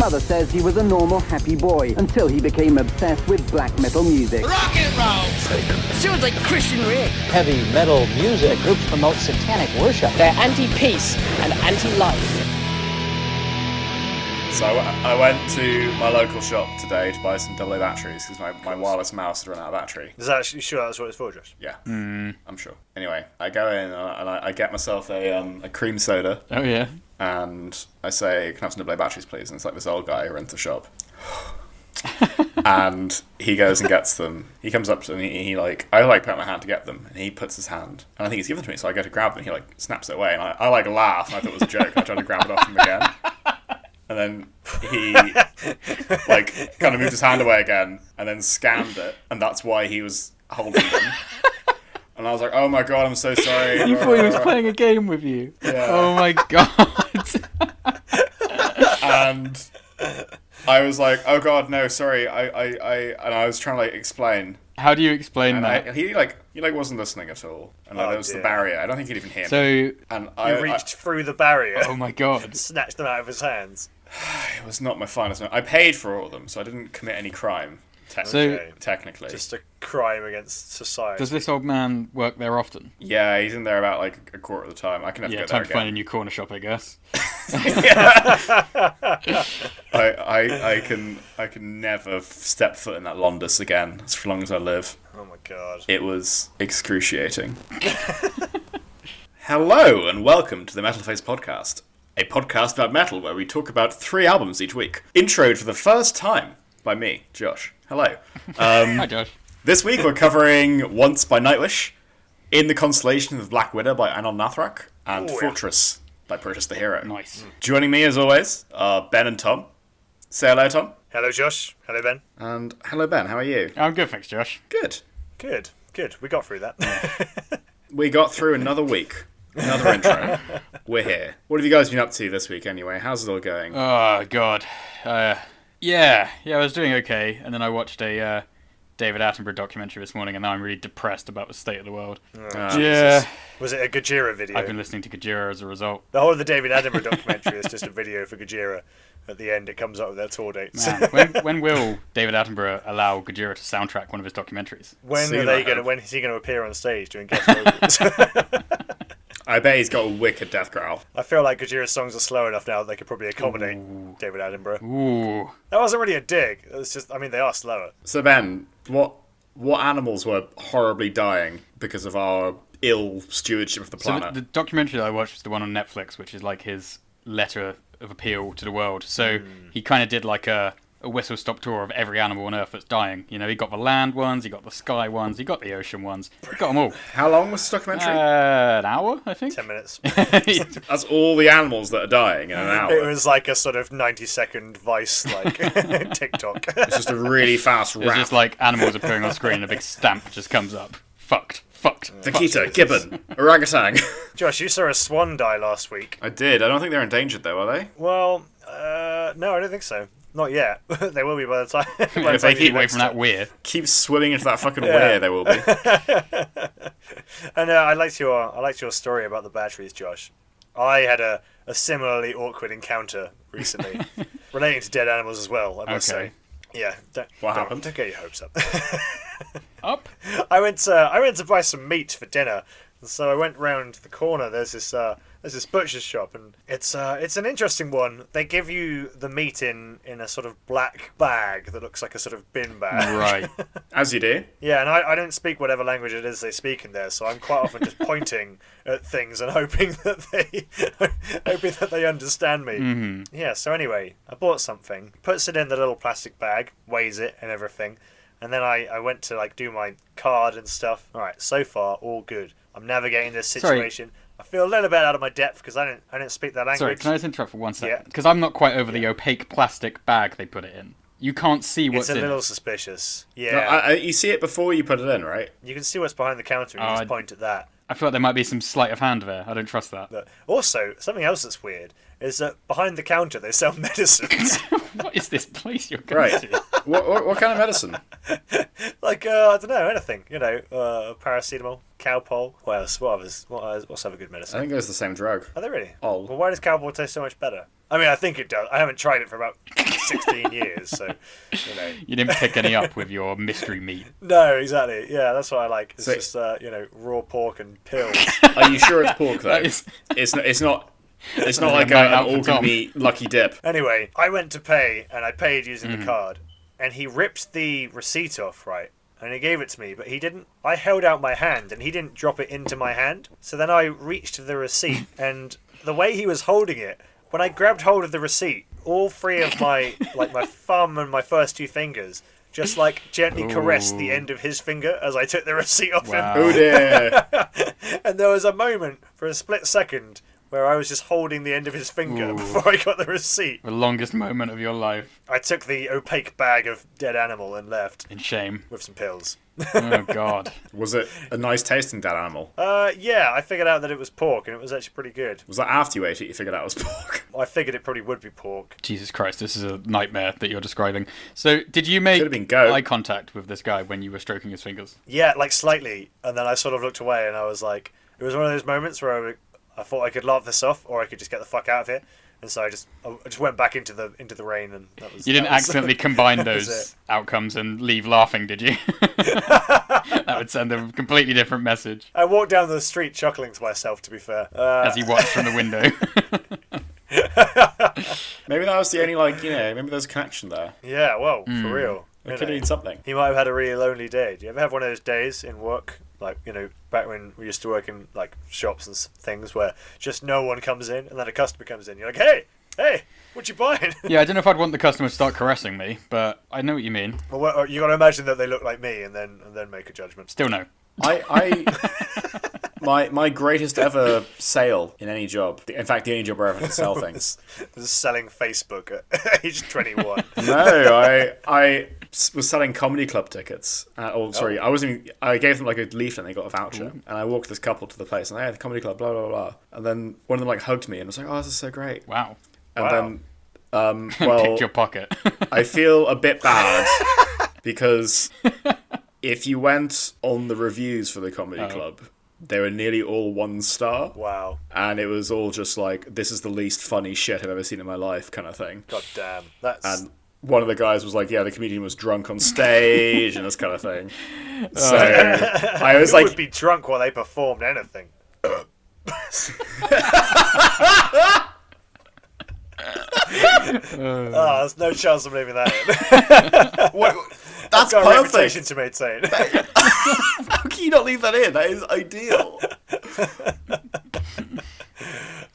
mother says he was a normal, happy boy until he became obsessed with black metal music. Rock and roll! Sounds like Christian Rick. Heavy metal music. Groups promote satanic worship. They're anti-peace and anti-life. So I went to my local shop today to buy some AA batteries because my wireless mouse had run out of battery. Is that actually sure that's what it's for, Josh? Yeah, I'm sure. Anyway, I go in and I get myself a cream soda. Oh, yeah. And I say, can I have some AA batteries, please? And it's like this old guy who runs the shop. And he goes and gets them. He comes up to me, I put out my hand to get them, and he puts his hand, and I think he's given them to me, so I go to grab them, and he snaps it away, and I laugh, and I thought it was a joke, and I try to grab it off him again. And then he, kind of moved his hand away again, and then scanned it, and that's why he was holding them. And I was like, oh my god, I'm so sorry. You thought he was playing a game with you? Yeah. Oh my god. And I was like, oh god, no, sorry. I was trying to explain. How do you explain And that? he wasn't listening at all. And there was the barrier. I don't think he'd even hear me. So, And You reached through the barrier. oh my god. Snatched them out of his hands. It was not my finest moment. I paid for all of them, so I didn't commit any crime. Technically. Just a crime against society. Does this old man work there often? Yeah, he's in there about a quarter of the time. I can never Yeah, get there time to find a again. new corner shop, I guess. I can never step foot in that Londis again as long as I live. Oh my god. It was excruciating. Hello and welcome to the Metal Face Podcast, a podcast about metal where we talk about 3 albums each week. Introed for the first time by me, Josh. Hello. Hi, Josh. This week we're covering Once by Nightwish, In the Constellation of Black Widow by Anaal Nathrakh, and Fortress by Protest the Hero. Nice. Joining me as always are Ben and Tom. Say hello, Tom. Hello, Josh. Hello, Ben. And hello, Ben. How are you? I'm good, thanks, Josh. Good. Good. We got through that. We got through another week. Another intro. We're here. What have you guys been up to this week anyway? How's it all going? Oh, God. Yeah, I was doing okay, and then I watched a David Attenborough documentary this morning, and now I'm really depressed about the state of the world. Yeah. Was it a Gojira video? I've been listening to Gojira as a result. The whole of the David Attenborough documentary is just a video for Gojira. At the end, it comes up with their tour dates. Man, when will David Attenborough allow Gojira to soundtrack one of his documentaries? When is he going to appear on stage doing guest vocals? I bet he's got a wicked death growl. I feel like Gojira's songs are slow enough now that they could probably accommodate David Attenborough. Ooh. That wasn't really a dig. It was just, they are slower. So Ben, what animals were horribly dying because of our ill stewardship of the planet? So the documentary that I watched was the one on Netflix, which is like his letter of appeal to the world. So he kind of did like a whistle-stop tour of every animal on Earth that's dying. You know, he got the land ones, he got the sky ones, he got the ocean ones. He got them all. How long was this documentary? An hour, I think. 10 minutes. That's all the animals that are dying in an hour. It was like a sort of 90-second Vice, TikTok. It's just a really fast It's rap. just like animals appearing on screen and a big stamp just comes up. Fucked. Vaquita, gibbon, orangutan. Josh, you saw a swan die last week. I did. I don't think they're endangered though, are they? Well, no, I don't think so. Not yet. They will be by the time. If they keep away from that weir. Keep swimming into that fucking weir, they will be. And I liked your story about the batteries, Josh. I had a similarly awkward encounter recently, relating to dead animals as well. I must say. Yeah. What happened? Don't get your hopes up. Up? I went to buy some meat for dinner. So I went round the corner. There's this butcher's shop, and it's an interesting one. They give you the meat in a sort of black bag that looks like a sort of bin bag. Right. As you do. Yeah, and I don't speak whatever language it is they speak in there, so I'm quite often just pointing at things and hoping that they understand me. Mm-hmm. Yeah. So anyway, I bought something, puts it in the little plastic bag, weighs it and everything, and then I went to do my card and stuff. All right, so far all good. I'm navigating this situation. Sorry. I feel a little bit out of my depth because I don't speak that language. Sorry, can I just interrupt for 1 second? Because I'm not quite over the opaque plastic bag they put it in. You can't see what's in it. It's a little suspicious. Yeah. No, you see it before you put it in, right? You can see what's behind the counter and you just point at that. I feel like there might be some sleight of hand there. I don't trust that. But also, something else that's weird is that behind the counter they sell medicines. What is this place you're going to? What kind of medicine? I don't know, anything. Paracetamol, Cowpole. What else? What's other good I medicine? think it was the same drug. Are they really? Ol. Well, why does Cowpole taste so much better? I mean, I think it does. I haven't tried it for about 16 years, so, you know. You didn't pick any up with your mystery meat. No, exactly. Yeah, that's what I like. It's So- just, raw pork and pills. Are you sure it's pork though? That is- It's not. It's not Like like a night an out for organ Tom. meat lucky dip. Anyway, I went to pay, and I paid using Mm-hmm. the card, and he ripped the receipt off, right? And he gave it to me, but he didn't. I held out my hand, and he didn't drop it into my hand. So then I reached the receipt, and the way he was holding it, when I grabbed hold of the receipt, all three of my my thumb and my first two fingers just gently caressed the Ooh. end of his finger as I took the receipt off Wow. Oh dear. him. And there was a moment for a split second where I was just holding the end of his finger Ooh. before I got the receipt. The longest moment of your life I took the opaque bag of dead animal and left in shame. with some pills. Oh, God. Was it a nice tasting dead animal? Yeah, I figured out that it was pork, and it was actually pretty good. Was that after you ate it you figured out it was pork? I figured it probably would be pork. Jesus Christ, this is a nightmare that you're describing. So, did you make Could've been goat. eye contact with this guy when you were stroking his fingers? Yeah, slightly, and then I sort of looked away, and I was like, it was one of those moments where I thought I could laugh this off, or I could just get the fuck out of here. And so I just went back into the rain, and that was. You didn't that was- accidentally combine that was those it. outcomes and leave laughing, did you? That would send a completely different message I walked down the street chuckling to myself. To be fair, as he watched from the window. Maybe that was the only maybe there's a connection there. yeah, well, for real. It you could know. have been something. He might have had a really lonely day. Do you ever have one of those days in work, back when we used to work in shops and things, where just no one comes in, and then a customer comes in, you're like, hey, what you buying? Yeah, I don't know if I'd want the customer to start caressing me, but I know what you mean. Well, you got to imagine that they look like me, and then make a judgment. Still no. My greatest ever sale in any job. In fact, the only job where I ever had to sell things. This is selling Facebook at age 21. No, I was selling comedy club tickets. I gave them a leaflet and they got a voucher. And I walked this couple to the place and the comedy club, blah blah blah. And then one of them hugged me and was like, "Oh, this is so great." Wow. And then, Picked your pocket. I feel a bit bad because if you went on the reviews for the comedy club, they were nearly all 1 star. Wow. And it was all just this is the least funny shit I've ever seen in my life kind of thing. God damn. That's... And one of the guys was like, yeah, the comedian was drunk on stage and this kind of thing. So I was Who like... would be drunk while they performed anything? There's no chance I'm leaving that in. That's Got a reputation perfect! to maintain. How can you not leave that in? That is ideal.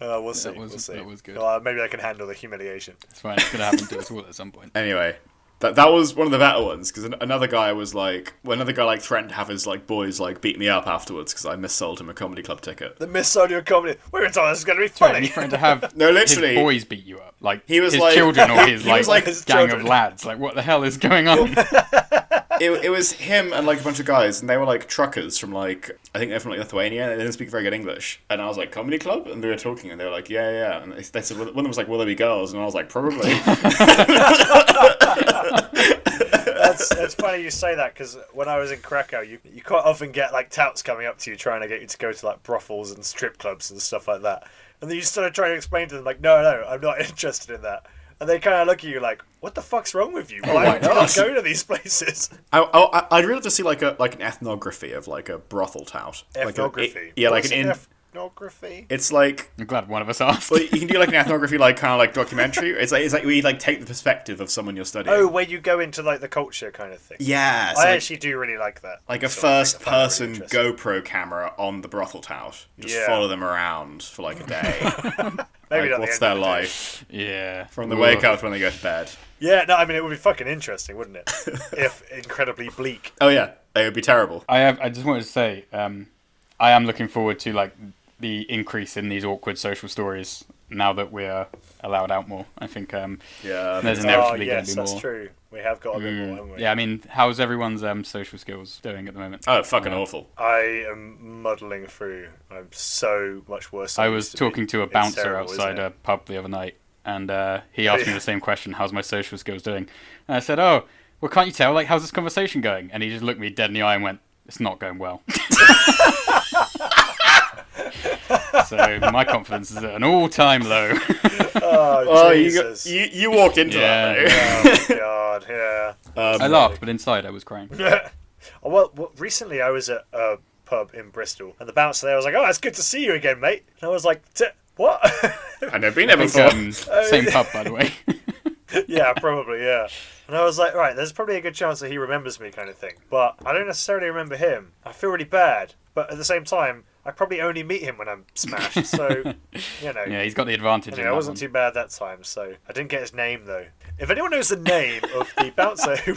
We'll see. was- We'll see. that was good. Maybe I can handle the humiliation. It's fine. It's going to happen to us all at some point. Anyway, that was one of the better ones, because another guy was another guy threatened to have his boys beat me up afterwards because I missold him a comedy club ticket. The Miss Audio comedy. We were told this is going to be Sorry, funny. you trying to have No, literally. his boys beat you up? He was his like- children or his he was like his gang children. of lads? What the hell is going on? It was him and a bunch of guys, and they were truckers from I think they're from Lithuania, and they didn't speak very good English. And I was like, comedy club? And they were talking, and they were like, yeah. And they said, one of them was like, will there be girls? And I was like, probably. It's funny you say that, because when I was in Krakow, you quite often get touts coming up to you trying to get you to go to brothels and strip clubs and stuff like that. And then you sort of try to explain to them no, I'm not interested in that. And they kind of look at you like, what the fuck's wrong with you? Why would you not go to these places? I'd really love to see an ethnography of a brothel tout. Ethnography? Yeah, What's an ethnography? It's I'm glad one of us asked. well, you can do an ethnography documentary. It's like where you take the perspective of someone you're studying. Oh, where you go into the culture kind of thing. Yeah, so I actually do really like that. a So I first find it really person interesting. GoPro camera on the brothel tout. Just Yeah. follow them around for a day. Maybe not the what's end their of the day. life Yeah. from the wake up to when they go to bed. Yeah, no, I mean it would be fucking interesting, wouldn't it? If incredibly bleak. Oh yeah, they would be terrible. I just wanted to say, I am looking forward to the increase in these awkward social stories now that we're allowed out more. I think Yeah, there's Oh inevitably going yes, to be that's more. true. We have got a bit more, haven't we? Yeah, I mean, how's everyone's social skills doing at the moment? Oh, fucking awful. I am muddling through. I'm so much worse than I I was used to be. talking to a It's bouncer terrible, outside isn't a it? pub the other night, and he asked me the same question: "How's my social skills doing?" And I said, "Oh, well, can't you tell? How's this conversation going?" And he just looked me dead in the eye and went, "It's not going well." So my confidence is at an all-time low. Oh, you, Jesus. you walked into that though. Oh, God, yeah. I laughed, but inside I was crying. Well, recently I was at a pub in Bristol, and the bouncer there was like, "Oh, it's good to see you again, mate." And I was like, "What?" I've never been there I before. think, same pub, by the way. Yeah, probably, yeah. And I was like, right, there's probably a good chance that he remembers me, kind of thing. But I don't necessarily remember him. I feel really bad, but at the same time, I probably only meet him when I'm smashed. So, you know. Yeah, he's got the advantage. Anyway, in I that wasn't one. too bad that time, so I didn't get his name though. If anyone knows the name of the bouncer who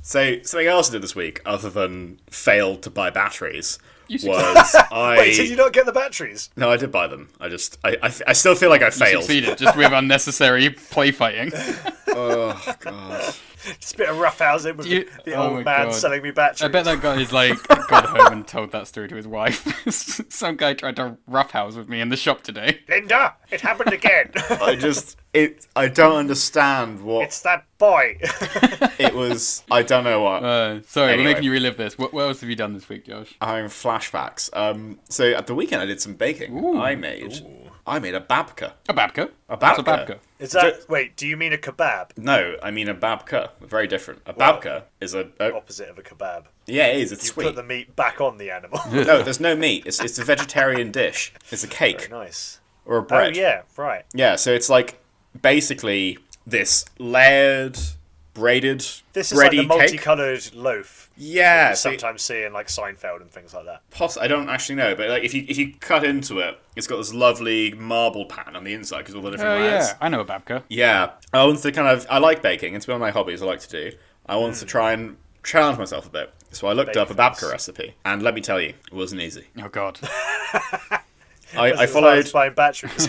So something else I did this week, other than failed to buy batteries, You was I. Wait, did you not get the batteries? No, I did buy them. I still feel like I You failed. succeeded, just with unnecessary play fighting. Oh god. Just a bit of roughhousing with the Oh my old man God. selling me batteries. I bet that guy is like got home and told that story to his wife. Some guy tried to roughhouse with me in the shop today. Linda, it happened again. I don't understand what It's that boy. it was. I don't know what. Sorry, Anyway. we're making you relive this. What else have you done this week, Josh? I'm having flashbacks. So at the weekend I did some baking. Ooh. I made a babka. A babka. A What's a babka. babka? Is that wait? Do you mean a kebab? No, I mean a babka. Very different. A babka is a Opposite of a kebab. yeah, it is. It's You sweet. put the meat back on the animal. No, there's no meat. It's a vegetarian dish. It's a cake Very nice. or a bread. Oh yeah, right. Yeah, so it's like basically this layered, braided, This is like the bready cake. multicoloured loaf. Yeah, You so sometimes see in like Seinfeld and things like that. I don't actually know, but like if you cut into it, it's got this lovely marble pattern on the inside because all the different Oh layers. yeah, I know a babka. Yeah, I wanted to I like baking. It's one of my hobbies I like to do. I wanted to try and challenge myself a bit. So I looked up a Bake babka things. recipe, and let me tell you, it wasn't easy. Oh god. I followed. buying batteries.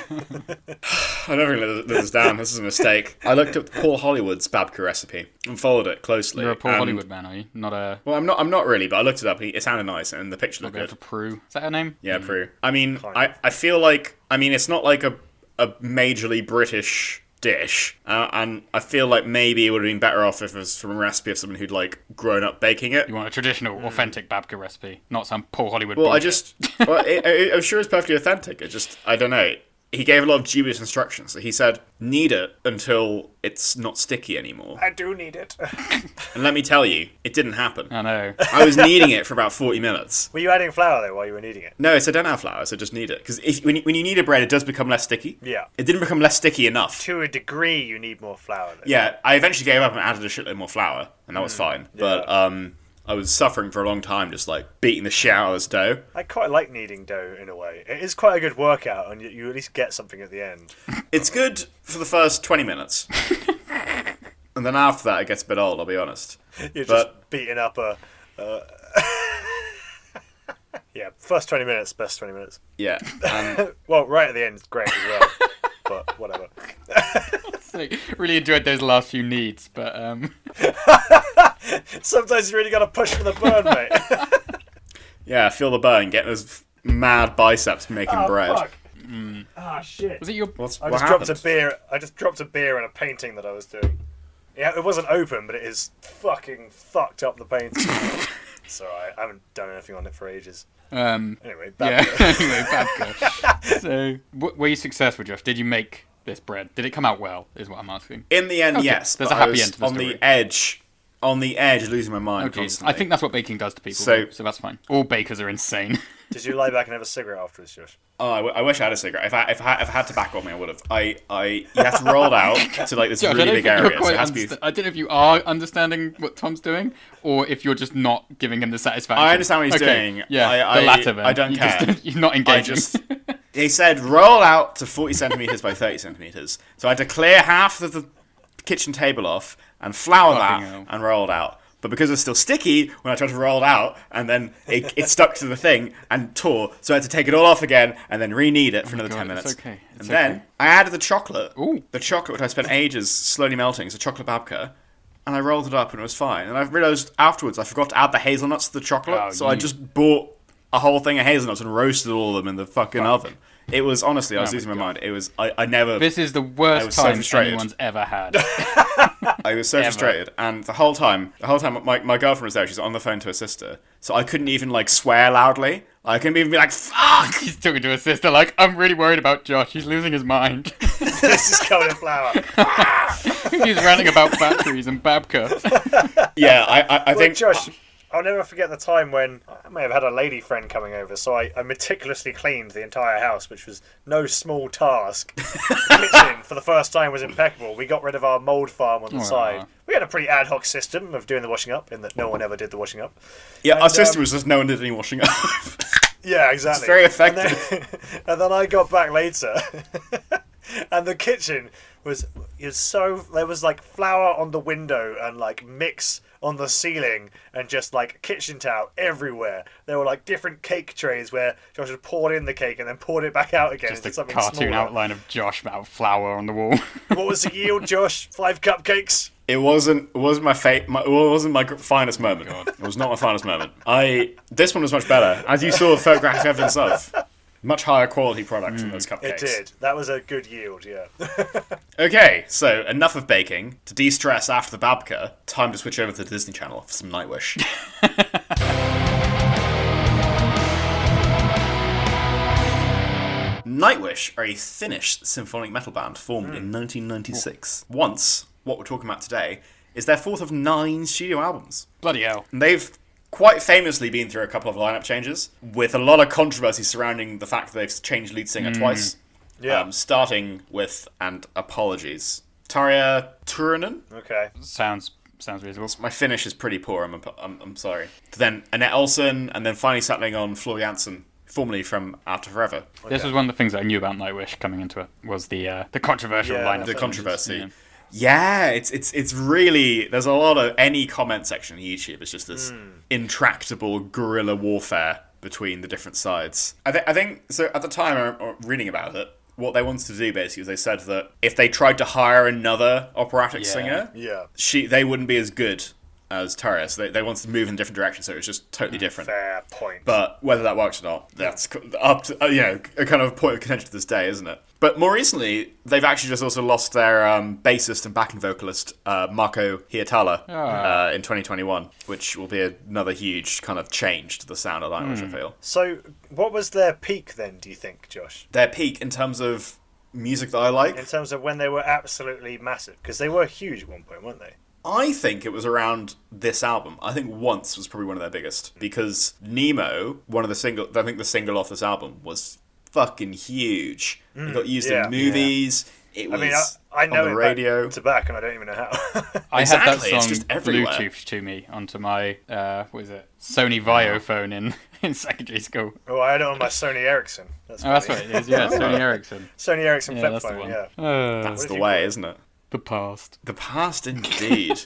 I never let this down. This is a mistake. I looked up Paul Hollywood's babka recipe and followed it closely. You're a Paul and- Hollywood man, are you? Not a. Well, I'm not really, but I looked it up. It sounded nice, and the picture I'll looked go good. for Prue. Is that her name? Yeah, Prue. I mean, Kind of. I feel like it's not like a majorly British dish, and I feel like maybe it would have been better off if it was from a recipe of someone who'd like grown up baking it. You want a traditional, authentic babka recipe, not some Paul Hollywood. Well, bullshit. I'm sure it's perfectly authentic. I don't know. He gave a lot of dubious instructions. So he said, knead it until it's not sticky anymore. I do need it. And let me tell you, it didn't happen. I know. I was kneading it for about 40 minutes. Were you adding flour though while you were kneading it? No, so I don't have flour, so just knead it. Because when you knead a bread, it does become less sticky. Yeah. It didn't become less sticky enough. To a degree, you need more flour. Though. Yeah, I eventually gave up and added a shitload more flour, and that was fine. But I was suffering for a long time, just like beating the shit out of this dough. I quite like kneading dough in a way. It is quite a good workout, and you at least get something at the end. It's good for the first 20 minutes. And then after that, it gets a bit old, I'll be honest. You're just But- beating up a. Yeah, first 20 minutes, best 20 minutes. Yeah. And Well, right at the end is great as well. But whatever. So, really enjoyed those last few needs, but Sometimes you really got to push for the burn, mate. yeah, feel the burn, getting those mad biceps making bread. Fuck. Ah, shit. was it your? What I just happened? dropped a beer. I just dropped a beer in a painting that I was doing. Yeah, it wasn't open, but it is fucking fucked up the painting. It's alright. I haven't done anything on it for ages. Anyway, Yeah. back Anyway, babka. So, were you successful, Josh? Did you make this bread? Did it come out well? Is what I'm asking. In the end, Okay, yes. there's but a happy I was end to the on story. the edge, losing my mind Oh, jeez. constantly. I think that's what baking does to people. So- So that's fine. All bakers are insane. Did you lie back and have a cigarette afterwards, Josh? Oh, I wish I had a cigarette. If I had tobacco on me, I would have. You have to roll it out to like this Josh, I really don't big think you're area. So quite it has to be. I don't know if you are understanding what Tom's doing, or if you're just not giving him the satisfaction. I understand what he's Okay, doing. Yeah, I- the latter. Then I don't you care. You're not engaging. He said roll out to 40 centimeters by 30 centimeters. So I had to clear half of the kitchen table off and flour Fucking that hell. and roll it out. But because it's still sticky, when I tried to roll it out, and then it stuck to the thing and tore, so I had to take it all off again and then re-knead it for another God, 10 it's minutes. okay. It's And then okay. I added the chocolate. Ooh. The chocolate, which I spent ages slowly melting. It's a chocolate babka. And I rolled it up and it was fine. And I realised afterwards I forgot to add the hazelnuts to the chocolate. Oh, so I you- just bought a whole thing of hazelnuts and roasted all of them in the fucking oven. It was, honestly, I was Oh my losing my God. mind. It was, I never... This is the I worst was so time frustrated. anyone's ever had. I was so frustrated, and the whole time, my girlfriend was there. She's on the phone to her sister, so I couldn't even like swear loudly. I couldn't even be like, "Fuck!" He's talking to his sister like, I'm really worried about Josh. He's losing his mind. This is covered in flour. He's ranting about batteries and Babka. Yeah, I Well, think Josh, I'll never forget the time when I may have had a lady friend coming over, so I meticulously cleaned the entire house, which was no small task. The kitchen, for the first time, was impeccable. We got rid of our mould farm on the side. We had a pretty ad hoc system of doing the washing up, in that no one ever did the washing up. Yeah, our system was just no one did any washing up. Yeah, exactly. It's very effective. And then I got back later, and the kitchen was so, there was like flour on the window and like mix on the ceiling and just like kitchen towel everywhere. There were like different cake trays where Josh had poured in the cake and then poured it back out again. Just into a something cartoon smaller. outline of Josh out flour on the wall. What was the yield, Josh? 5 cupcakes? It wasn't my finest moment. It was not my finest moment. This one was much better, as you saw photographic evidence of. Much higher quality product than those cupcakes. It did. That was a good yield, yeah. Okay, so enough of baking. To de-stress after the babka, time to switch over to the Disney Channel for some Nightwish. Nightwish are a Finnish symphonic metal band formed in 1996. Once, what we're talking about today, is their fourth of 9 studio albums. Bloody hell. And they've quite famously been through a couple of lineup changes, with a lot of controversy surrounding the fact that they've changed lead singer twice. Yeah. Starting with, and apologies, Tarja Turunen. Okay. Sounds reasonable. My Finnish is pretty poor, I'm sorry. Then Annette Olsen, and then finally settling on Floor Jansen, formerly from After Forever. This was one of the things that I knew about Nightwish coming into it, was the controversial lineup. The changes. controversy. Yeah. Yeah, it's really, there's a lot of, any comment section on YouTube, it's just this intractable guerrilla warfare between the different sides. I think, so at the time I'm reading about it, what they wanted to do basically is they said that if they tried to hire another operatic singer, they wouldn't be as good as Tarja, so they wanted to move in a different direction, so it was just totally different. Fair point. But whether that works or not, that's up to, a kind of point of contention to this day, isn't it? But more recently, they've actually just also lost their bassist and backing vocalist, Marco Hietala, in 2021, which will be another huge kind of change to the sound of Nightwish, I feel. So, what was their peak then, do you think, Josh? Their peak in terms of music that I like? In terms of when they were absolutely massive? Because they were huge at one point, weren't they? I think it was around this album. I think Once was probably one of their biggest, because Nemo, I think the single off this album was fucking huge. It got used in movies. It was I know on the radio. Back to back, and I don't even know how. I had that Exactly, it's song just everywhere. Bluetoothed to me onto my Sony Vaio phone in secondary school. Oh, I had it on my Sony Ericsson. That's That's what it is. Yeah, Sony Ericsson. Sony Ericsson Yeah, flip that's the phone. one. Yeah. That's did the you way, call it? isn't it? The past. The past, indeed.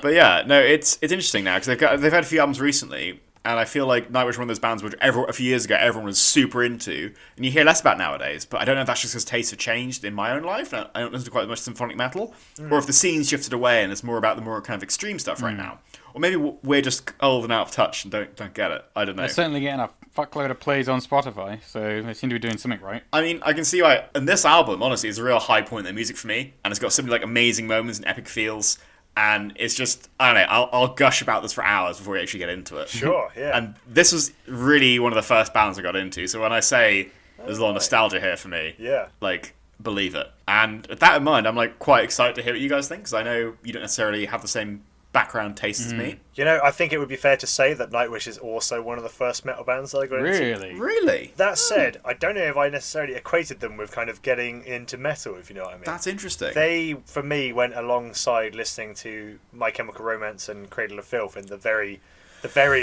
But yeah, no, it's interesting now, because they've had a few albums recently, and I feel like Nightwish was one of those bands which a few years ago everyone was super into, and you hear less about nowadays. But I don't know if that's just because tastes have changed in my own life, and I don't listen to quite as much symphonic metal, or if the scene's shifted away and it's more about the more kind of extreme stuff right now. Or maybe we're just old and out of touch and don't get it. I don't know. They're certainly getting a fuckload of plays on Spotify, so they seem to be doing something right. I mean, I can see why. And this album, honestly, is a real high point in their music for me, and it's got some like amazing moments and epic feels. And it's just, I don't know, I'll gush about this for hours before we actually get into it. Sure, yeah. And this was really one of the first bands I got into, so when I say there's a lot of nostalgia here for me, like, believe it. And with that in mind, I'm like quite excited to hear what you guys think, because I know you don't necessarily have the same background taste as me. You know, I think it would be fair to say that Nightwish is also one of the first metal bands that I got into. Really? That said, I don't know if I necessarily equated them with kind of getting into metal, if you know what I mean. That's interesting. They, for me, went alongside listening to My Chemical Romance and Cradle of Filth in the very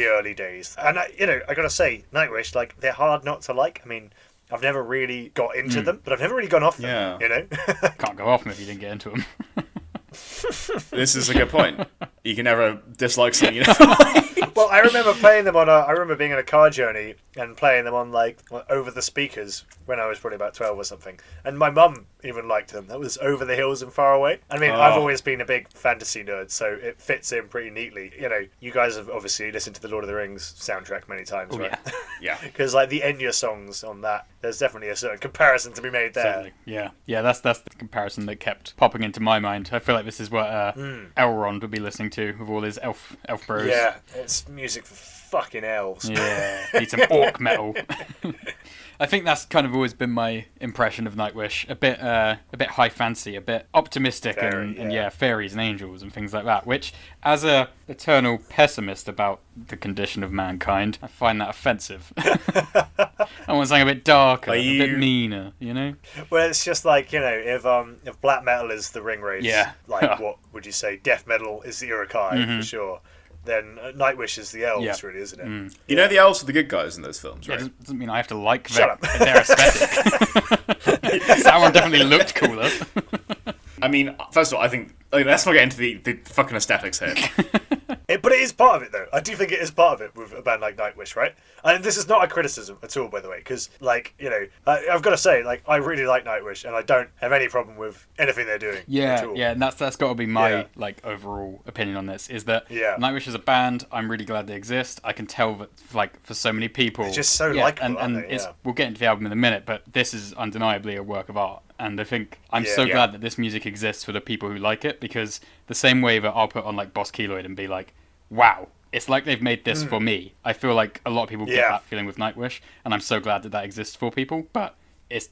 early days. And, I gotta say, Nightwish, like, they're hard not to like. I mean, I've never really got into them, but I've never really gone off them, you know? Can't go off them if you didn't get into them. This is a good point. You can never dislike something you never like. Well, I remember playing them I remember being on a car journey and playing them on like over the speakers when I was probably about 12 or something. And my mum even liked them. That was Over the Hills and Far Away. I mean, I've always been a big fantasy nerd, so it fits in pretty neatly. You know, you guys have obviously listened to the Lord of the Rings soundtrack many times, right? Yeah. Because like the Enya songs on that, there's definitely a certain comparison to be made there. Certainly. Yeah. That's the comparison that kept popping into my mind. I feel like this is what Elrond would be listening to with all his elf bros. Yeah, it's music for fucking elves. Yeah, need some orc metal. I think that's kind of always been my impression of Nightwish. A bit high fancy, a bit optimistic, and fairies and angels and things like that. Which, as a eternal pessimist about the condition of mankind, I find that offensive. I want something a bit darker, a bit meaner. You know. Well, it's just like, you know, if black metal is the ring race, like what would you say? Death metal is the Urukai for sure. Then Nightwish is the elves, really, isn't it? You know the elves are the good guys in those films, right? It doesn't mean I have to like Shut their aesthetic. Sauron definitely looked cooler. I mean, first of all, I think let's not get into the fucking aesthetics here. But it is part of it, though. I do think it is part of it with a band like Nightwish, right? And this is not a criticism at all, by the way, because, like, you know, I've got to say, like, I really like Nightwish, and I don't have any problem with anything they're doing. Yeah, at all. and that's got to be my like overall opinion on this. Is that Nightwish is a band? I'm really glad they exist. I can tell that, like, for so many people, they're just so likable, and we'll get into the album in a minute, but this is undeniably a work of art. And I think I'm so glad that this music exists for the people who like it, because the same way that I'll put on like Boss Keloid and be like, wow, it's like they've made this for me. I feel like a lot of people get that feeling with Nightwish, and I'm so glad that exists for people, but it's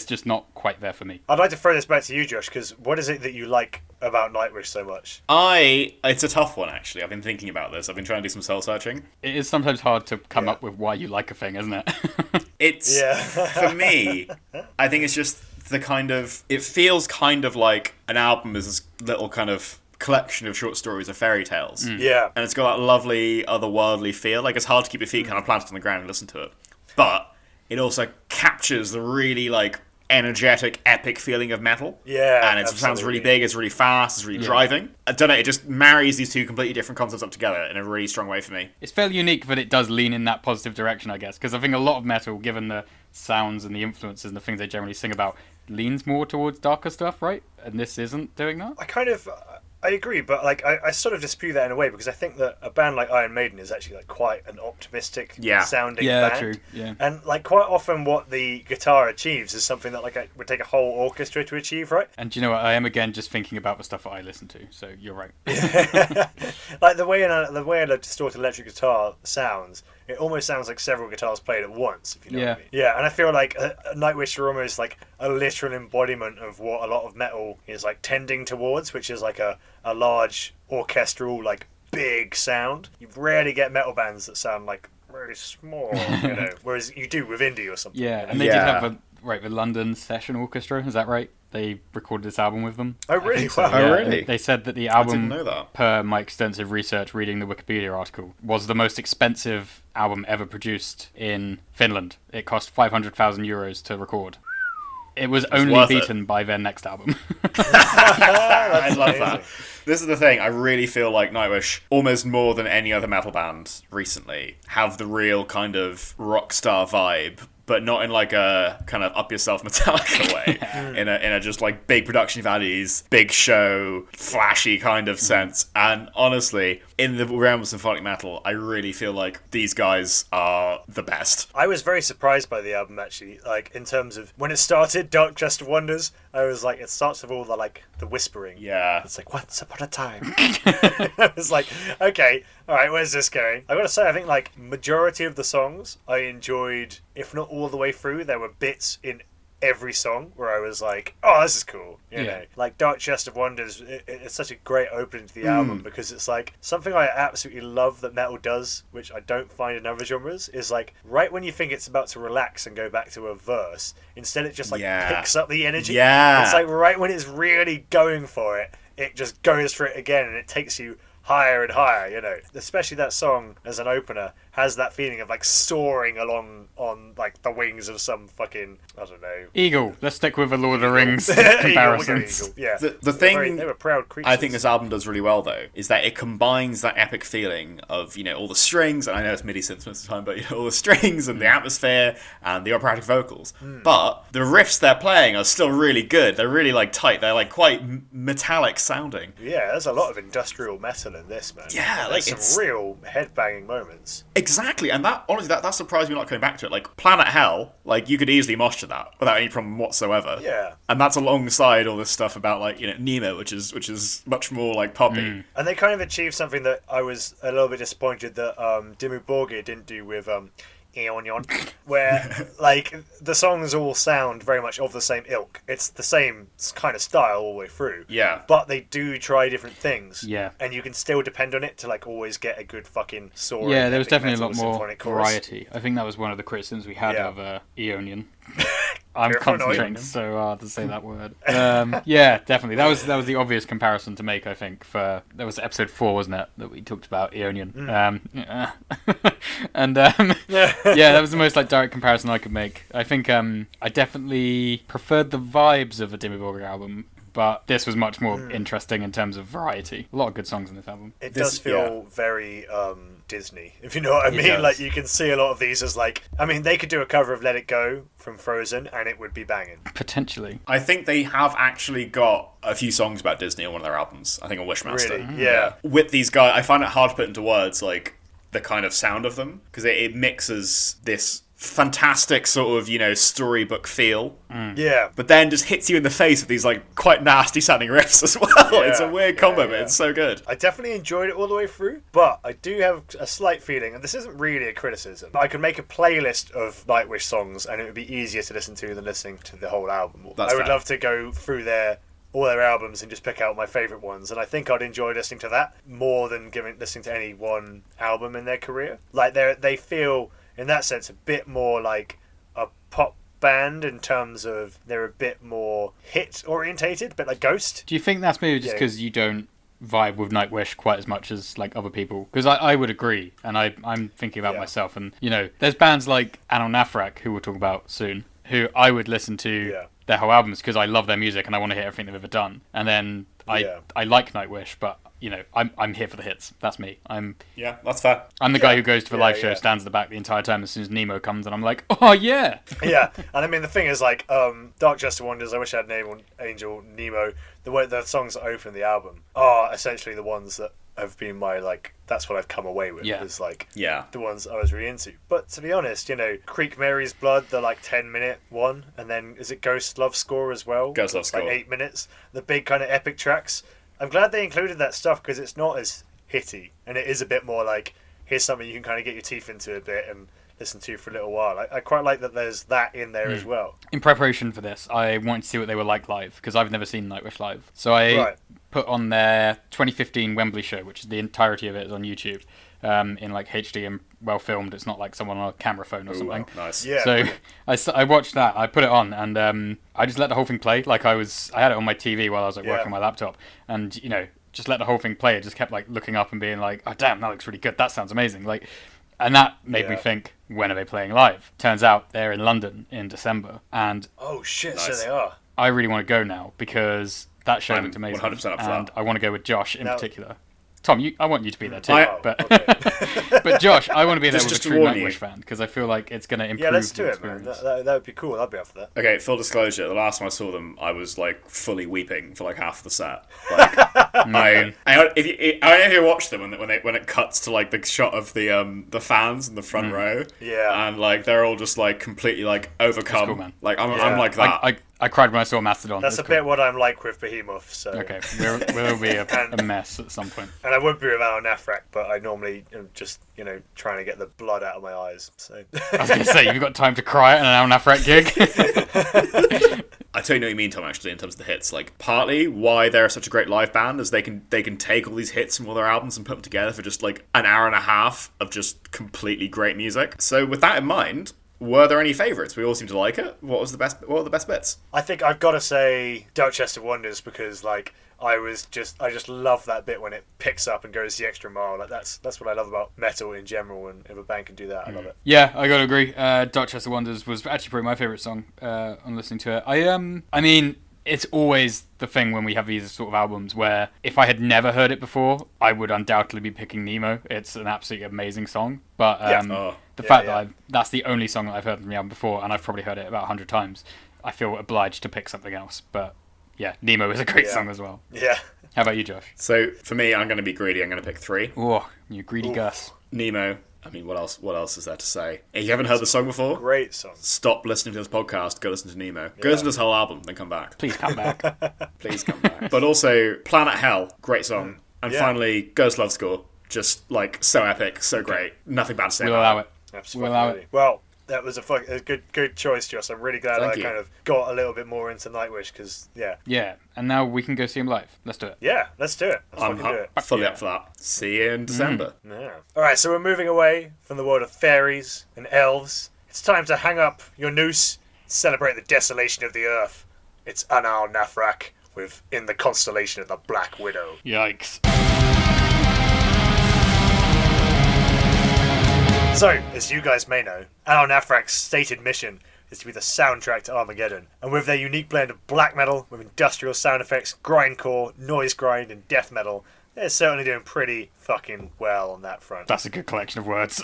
just not quite there for me. I'd like to throw this back to you, Josh, because what is it that you like about Nightwish so much? It's a tough one, actually. I've been thinking about this. I've been trying to do some soul searching. It is sometimes hard to come up with why you like a thing, isn't it? It's, for me, I think it's just it feels kind of like an album is this little kind of collection of short stories or fairy tales. Yeah. And it's got that lovely otherworldly feel. Like, it's hard to keep your feet kind of planted on the ground and listen to it. But it also captures the really, like, energetic, epic feeling of metal. Yeah, and it sounds really big, it's really fast, it's really driving. I don't know, it just marries these two completely different concepts up together in a really strong way for me. It's fairly unique that it does lean in that positive direction, I guess, because I think a lot of metal, given the sounds and the influences and the things they generally sing about, leans more towards darker stuff, right? And this isn't doing that? I agree, but like I sort of dispute that in a way, because I think that a band like Iron Maiden is actually like quite an optimistic sounding band. True. Yeah. And like quite often what the guitar achieves is something that like it would take a whole orchestra to achieve, right? And do you know what? I am again just thinking about the stuff that I listen to, so you're right. Like the way a distorted electric guitar sounds, it almost sounds like several guitars played at once, if you know what I mean. Yeah, and I feel like Nightwish are almost like a literal embodiment of what a lot of metal is like tending towards, which is like a large orchestral, like big sound. You rarely get metal bands that sound like really small, you know, whereas you do with indie or something. Yeah, and they did have the London Session Orchestra, is that right? They recorded this album with them. Oh, really? So. Wow. Oh, really? They said that the album, I didn't know that. per my extensive research reading the Wikipedia article, was the most expensive album ever produced in Finland. It cost 500,000 euros to record. It was only beaten by their next album. I love that. This is the thing, I really feel like Nightwish, almost more than any other metal band recently, have the real kind of rock star vibe, but not in like a kind of up yourself Metallica way. in a just like big production values, big show, flashy kind of sense. And honestly, in the realm of symphonic metal, I really feel like these guys are the best. I was very surprised by the album, actually, like in terms of when it started, Dark Chest of Wonders. I was like, it starts with all the whispering. Yeah. It's like, once upon a time. I was like, okay, all right, where's this going? I gotta say, I think like majority of the songs I enjoyed, if not all the way through. There were bits in every song where I was like, oh, this is cool. You know, like Dark Chest of Wonders, it's such a great opening to the album, because it's like something I absolutely love that metal does, which I don't find in other genres, is like right when you think it's about to relax and go back to a verse, instead it just like picks up the energy. Yeah. It's like right when it's really going for it, it just goes for it again, and it takes you higher and higher, you know. Especially that song as an opener has that feeling of like soaring along on like the wings of some fucking, I don't know. Eagle. Let's stick with the Lord of the Rings Eagle, we'll go comparisons. Eagle. Yeah. The thing They were proud creatures. I think this album does really well, though, is that it combines that epic feeling of, you know, all the strings, and I know it's MIDI synths most of the time, but, you know, all the strings and the atmosphere and the operatic vocals. But the riffs they're playing are still really good. They're really, like, tight. They're, like, quite metallic sounding. Yeah, there's a lot of industrial metal in this, man. Yeah, there's like, some real headbanging moments. Exactly, and that, honestly, that surprised me not coming back to it. Like, Planet Hell, like, you could easily mosh to that without any problem whatsoever. Yeah. And that's alongside all this stuff about, like, you know, Nemo, which is much more, like, poppy. And they kind of achieved something that I was a little bit disappointed that Dimmu Borgir didn't do with Eonion, where like the songs all sound very much of the same ilk. It's the same kind of style all the way through. Yeah. But they do try different things. Yeah. And you can still depend on it to like always get a good fucking soaring. Yeah, there was epic definitely a lot metal more symphonic chorus. variety. I think that was one of the criticisms we had Yeah. of Eonion. I'm Careful, concentrating Eonion. so hard to say that word. Yeah, definitely. That was the obvious comparison to make, I think. That was episode 4, wasn't it, that we talked about Eonion. Yeah. And yeah, that was the most like direct comparison I could make. I think I definitely preferred the vibes of a Dimmu Borgir album, but this was much more interesting in terms of variety. A lot of good songs in this album. It does feel very Disney, if you know what I mean. does. Like you can see a lot of these as like, I mean, they could do a cover of Let It Go from Frozen and it would be banging. Potentially. I think they have actually got a few songs about Disney on one of their albums. I think on Wishmaster. Really? Yeah. With these guys, I find it hard to put into words, like, the kind of sound of them, because it mixes this fantastic sort of, you know, storybook feel, Yeah. but then just hits you in the face with these, like, quite nasty sounding riffs as well. Yeah, It's a weird combo, but it's so good. I definitely enjoyed it all the way through, but I do have a slight feeling, and this isn't really a criticism, I could make a playlist of Nightwish songs and it would be easier to listen to than listening to the whole album. That's I would fair. love to go through all their albums and just pick out my favourite ones, and I think I'd enjoy listening to that more than listening to any one album in their career. Like they feel, in that sense, a bit more like a pop band in terms of they're a bit more hit orientated, a bit like Ghost. Do you think that's maybe just because you don't vibe with Nightwish quite as much as like other people? Because I would agree, and I'm thinking about myself, and you know, there's bands like Anaal Nathrakh, who we'll talk about soon, who I would listen to their whole albums because I love their music and I want to hear everything they've ever done. And then I like Nightwish, but you know, I'm here for the hits. That's me. Yeah, that's fair. I'm the guy who goes to the live show, stands at the back the entire time as soon as Nemo comes, and I'm like, oh yeah. Yeah, and I mean the thing is like Dark Jester Wonders, I wish I had Name on Angel, Nemo, the songs that open the album are essentially the ones that have been my like, that's what I've come away with, is like the ones I was really into. But to be honest, you know, Creek Mary's Blood, the like 10-minute one, and then is it Ghost Love Score as well? Ghost Love Score. Like 8 minutes, the big kind of epic tracks. I'm glad they included that stuff because it's not as hitty, and it is a bit more like, here's something you can kind of get your teeth into a bit and listen to for a little while. I quite like that there's that in there as well. In preparation for this, I wanted to see what they were like live, because I've never seen Nightwish live. So I put on their 2015 Wembley show, which is the entirety of it is on YouTube, in like HD and well filmed. It's not like someone on a camera phone or something. Wow, nice. Yeah. So I watched that. I put it on, and I just let the whole thing play. Like I had it on my TV while I was like working on my laptop, and you know, just let the whole thing play. I just kept like looking up and being like, oh damn, that looks really good. That sounds amazing. Like, and that made me think, when are they playing live? Turns out they're in London in December, and oh shit, Nice. so they are. I really want to go now because that show I'm looked amazing. 100% up for and that. I want to go with Josh in particular. Tom, I want you to be there too. But Okay. but Josh, I want to be there with a Just to true warn you. Nightwish fan because I feel like it's going to improve Yeah, let's the do it, man. experience. That would be cool. I'd be up for that. Okay, full disclosure, the last time I saw them, I was, like, fully weeping for, like, half the set. Like, I don't know if you watch them when it cuts to, like, the shot of the fans in the front row. Yeah. And, like, they're all just, like, completely, like, overcome. cool, man. Like, I'm like that. I cried when I saw Mastodon. That's a bit what I'm like with Behemoth. So. Okay, we'll be a mess at some point. And I would be with Anaal Nathrakh, but I normally am just, you know, trying to get the blood out of my eyes. So. I was going to say, you've got time to cry at an Anaal Nathrakh gig. I totally know what you mean, Tom, actually, in terms of the hits. Like, partly why they're such a great live band is they can take all these hits from all their albums and put them together for just, like, an hour and a half of just completely great music. So with that in mind, were there any favourites? We all seem to like it. What were the best bits? I think I've got to say Duchess of Wonders because like I just love that bit when it picks up and goes the extra mile. Like that's what I love about metal in general, and if a band can do that, I love it. Yeah, I gotta agree. Duchess of Wonders was actually probably my favourite song on listening to it. I mean, it's always the thing when we have these sort of albums where if I had never heard it before, I would undoubtedly be picking Nemo. It's an absolutely amazing song. But the fact that that's the only song that I've heard from the album before, and I've probably heard it about 100 times, I feel obliged to pick something else. But yeah, Nemo is a great song as well. Yeah. How about you, Josh? So for me, I'm going to be greedy. I'm going to pick 3. Oh, you greedy Gus. Nemo. I mean, what else is there to say? If you haven't heard the song before, Great song. stop listening to this podcast, go listen to Nemo. Go listen to this whole album, then come back. Please come back. Please come back. But also, Planet Hell, great song. And finally, Ghost Love Score, just like so epic, so great. Nothing bad to say We'll about allow it. it. Absolutely. We'll allow it. Well, that was a good choice, Josh. I'm really glad Thank I you. kind of got a little bit more into Nightwish because Yeah, and now we can go see him live. Let's do it. yeah, let's do it. Let's I'm fucking do it. fully up for that. See you in December. Yeah. All right, so we're moving away from the world of fairies and elves. It's time to hang up your noose, celebrate the desolation of the earth. It's Anaal Nathrakh with In the Constellation of the Black Widow. Yikes. So, as you guys may know, Anaal Nathrakh's stated mission is to be the soundtrack to Armageddon. And with their unique blend of black metal with industrial sound effects, grindcore, noise grind, and death metal, they're certainly doing pretty fucking well on that front. That's a good collection of words.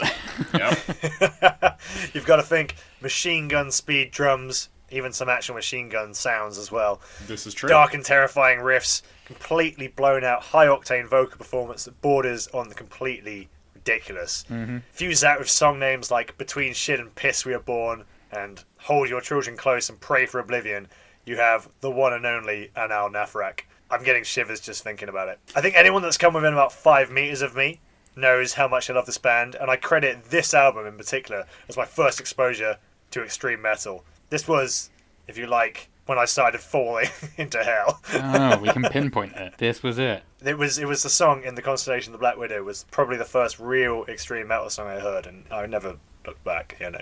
Yep. You've got to think machine gun speed drums, even some actual machine gun sounds as well. This is true. Dark and terrifying riffs, completely blown out, high octane vocal performance that borders on the completely ridiculous. Fuse that with song names like Between Shit and Piss We Are Born and Hold Your Children Close and Pray for Oblivion. You have the one and only Anaal Nathrakh. I'm getting shivers just thinking about it. I think anyone that's come within about 5 meters of me knows how much I love this band, and I credit this album in particular as my first exposure to extreme metal. This was, if you like, when I started falling into hell. Oh, we can pinpoint it. This was it. It was the song In the Constellation of the Black Widow was probably the first real extreme metal song I heard, and I never looked back, you know.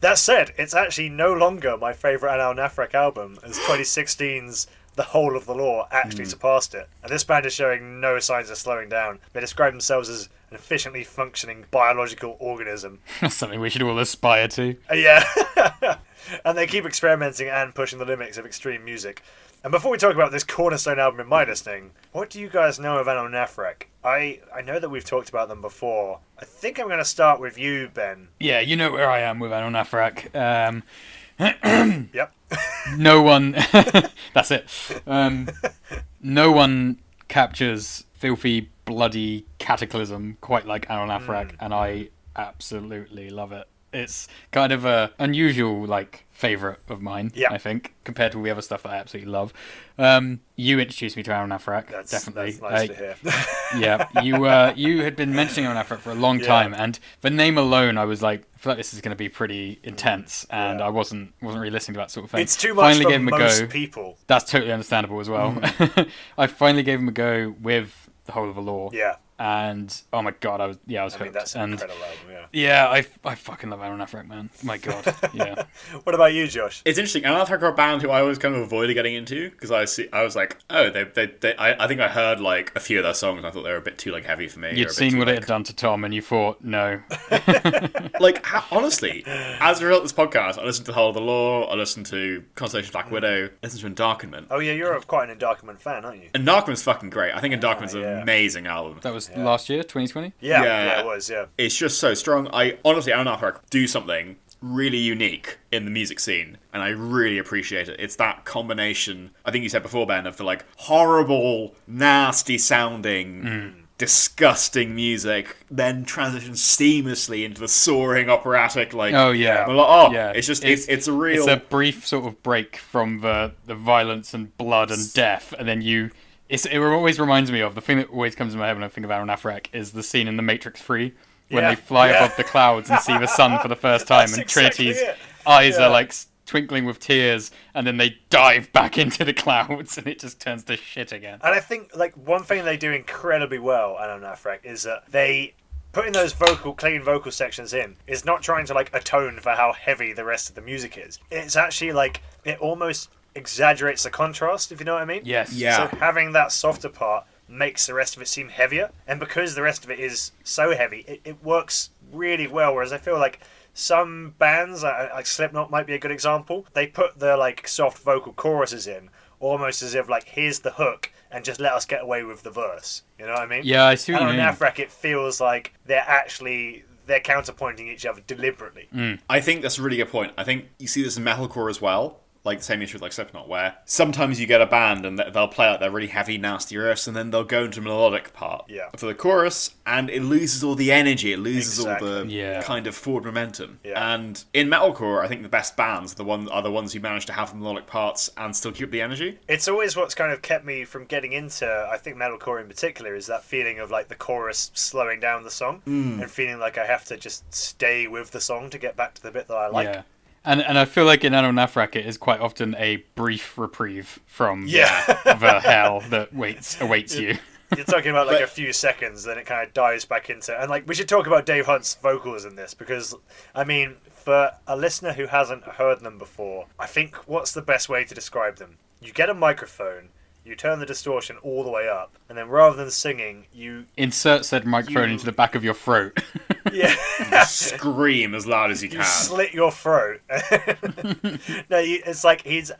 That said, it's actually no longer my favourite Anaal Nathrakh album, as 2016's The Whole of the Law actually surpassed it. And this band is showing no signs of slowing down. They describe themselves as an efficiently functioning biological organism. That's something we should all aspire to. Yeah. And they keep experimenting and pushing the limits of extreme music. And before we talk about this cornerstone album in my listening, what do you guys know of Anaal Nathrakh? I know that we've talked about them before. I think I'm going to start with you, Ben. Yeah, you know where I am with Anaal Nathrakh. Yep. No one... That's it. No one captures filthy, bloody cataclysm quite like Anaal Nathrakh, and I absolutely love it. It's kind of a unusual, favourite of mine, Yeah. I think, compared to all the other stuff that I absolutely love. You introduced me to Anaal Nathrakh, definitely. That's nice to hear. Yeah, you had been mentioning Anaal Nathrakh for a long time, and the name alone, I was like, I feel like this is going to be pretty intense, and I wasn't really listening to that sort of thing. It's too much finally for gave him a most go. people. That's totally understandable as well. I finally gave him a go with The Whole of the Law. Yeah. And oh my god, I was hooked. I mean, that's an and incredible album, yeah, I fucking love Anaal Nathrakh, man. My god, yeah. What about you, Josh? It's interesting. Anaal Nathrakh are a band who I always kind of avoided getting into because I was like, oh, I think I heard a few of their songs and I thought they were a bit too heavy for me. You'd seen what it had done to Tom, and you thought, no. Honestly, as a result of this podcast, I listened to The Whole of the Law, I listened to Constellation Black Widow, I listened to Endarkenment. Oh yeah, you're quite an Endarkenment fan, aren't you? Endarkenment's fucking great. I think Endarkenment's an amazing album. That was last year, 2020. Yeah, it was. Yeah. It's just so strong. I honestly, Anaal Nathrakh do something really unique in the music scene, and I really appreciate it. It's that combination, I think you said before, Ben, of the horrible, nasty sounding, disgusting music, then transitions seamlessly into the soaring operatic, Oh yeah, yeah. It's just it's a real. It's a brief sort of break from the violence and blood and death, and then you. It always reminds me of the thing that always comes to my head when I think of Anaal Nathrakh is the scene in The Matrix 3 when they fly above the clouds and see the sun for the first time, and exactly Trinity's eyes are twinkling with tears, and then they dive back into the clouds, and it just turns to shit again. And I think one thing they do incredibly well, Anaal Nathrakh, is that they putting those clean vocal sections in is not trying to like atone for how heavy the rest of the music is. It's actually like it almost exaggerates the contrast, if you know what I mean. Yes. Yeah. So having that softer part makes the rest of it seem heavier, and because the rest of it is so heavy, it works really well. Whereas I feel like some bands, like Slipknot might be a good example, they put the like soft vocal choruses in almost as if like here's the hook and just let us get away with the verse. You know what I mean? Yeah, I see what you And mean. on Nathrakh, it feels like they're counterpointing each other deliberately. I think that's a really good point. I think you see this in metalcore as well. Like the same issue with like Slipknot, where sometimes you get a band and they'll play out their really heavy, nasty riffs, and then they'll go into a melodic part for the chorus, and it loses all the energy, it loses all the kind of forward momentum. Yeah. And in metalcore, I think the best bands are the ones who manage to have the melodic parts and still keep the energy. It's always what's kind of kept me from getting into, I think, metalcore in particular, is that feeling of like the chorus slowing down the song and feeling like I have to just stay with the song to get back to the bit that I like. Yeah. And I feel like in Anaal Nathrakh it is quite often a brief reprieve from the hell that awaits you. You're talking about like a few seconds, then it kind of dives back into... And like we should talk about Dave Hunt's vocals in this, because, I mean, for a listener who hasn't heard them before, I think what's the best way to describe them? You get a microphone, you turn the distortion all the way up, and then rather than singing, you... Insert said microphone into the back of your throat. Yeah. Scream as loud as you can. You slit your throat. No, it's like he's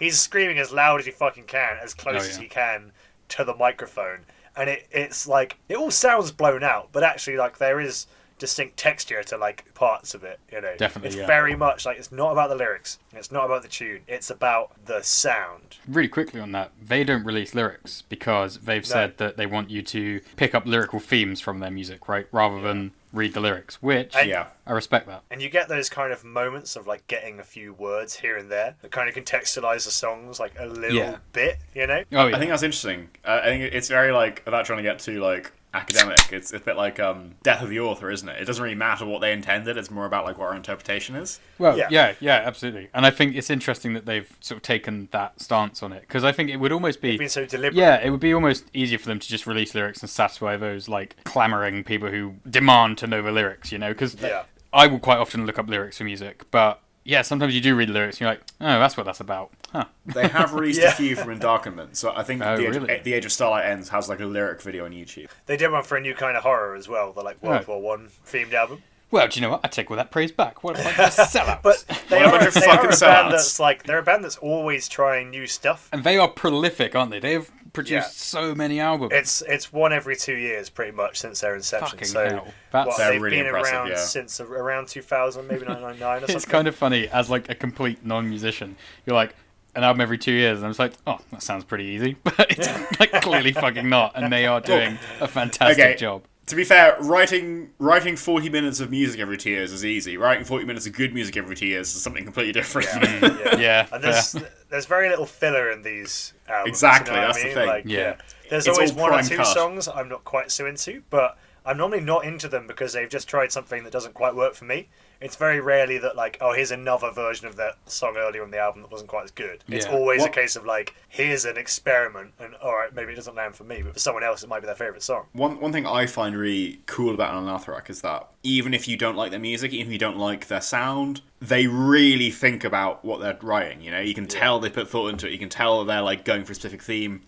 screaming as loud as he fucking can, as close as he can to the microphone. And it's like, it all sounds blown out, but actually like there is distinct texture to like parts of it, you know. Definitely, it's very much like, it's not about the lyrics, it's not about the tune, it's about the sound. Really quickly on that, they don't release lyrics because they've said that they want you to pick up lyrical themes from their music, right, rather than read the lyrics, which I respect that. And you get those kind of moments of like getting a few words here and there that kind of contextualize the songs like a little bit, you know. I think that's interesting. I think it's very like, without trying to get too like academic, it's a bit like death of the author, isn't it? It doesn't really matter what they intended, it's more about like what our interpretation is. Well, yeah, absolutely. And I think it's interesting that they've sort of taken that stance on it, because I think it would almost be... It's been so deliberate. Yeah, it would be almost easier for them to just release lyrics and satisfy those like clamouring people who demand to know the lyrics, you know, because I will quite often look up lyrics for music, but yeah, sometimes you do read the lyrics and you're like, oh, that's what that's about. Huh. They have released a few from Endarkenment, so I think the Age of Starlight Ends has like a lyric video on YouTube. They did one for a new kind of horror as well, the like World War One themed album. Well, do you know what? I take all that praise back. What a bunch of sellouts. But they are a band that's like, they're a band that's always trying new stuff. And they are prolific, aren't they? They've produced so many albums. It's one every 2 years, pretty much, since their inception. Fucking so hell. That's they're they've really been impressive, around since around 2000, maybe 1999 or something. It's kind of funny, as like a complete non-musician. You're like, an album every 2 years, and I was like, oh, that sounds pretty easy. But it's like clearly fucking not, and they are doing a fantastic job. To be fair, writing 40 minutes of music every 2 years is easy. Writing 40 minutes of good music every 2 years is something completely different. Yeah. And there's very little filler in these albums. Exactly, you know that's what I the mean? thing. Like, there's It's always all one or prime two cut. songs I'm not quite so into, but I'm normally not into them because they've just tried something that doesn't quite work for me. It's very rarely that, like, oh, here's another version of that song earlier on the album that wasn't quite as good. It's always a case of, like, here's an experiment, and, alright, maybe it doesn't land for me, but for someone else it might be their favourite song. One thing I find really cool about Anaal Nathrakh is that even if you don't like their music, even if you don't like their sound, they really think about what they're writing, you know? You can tell they put thought into it. You can tell they're, like, going for a specific theme.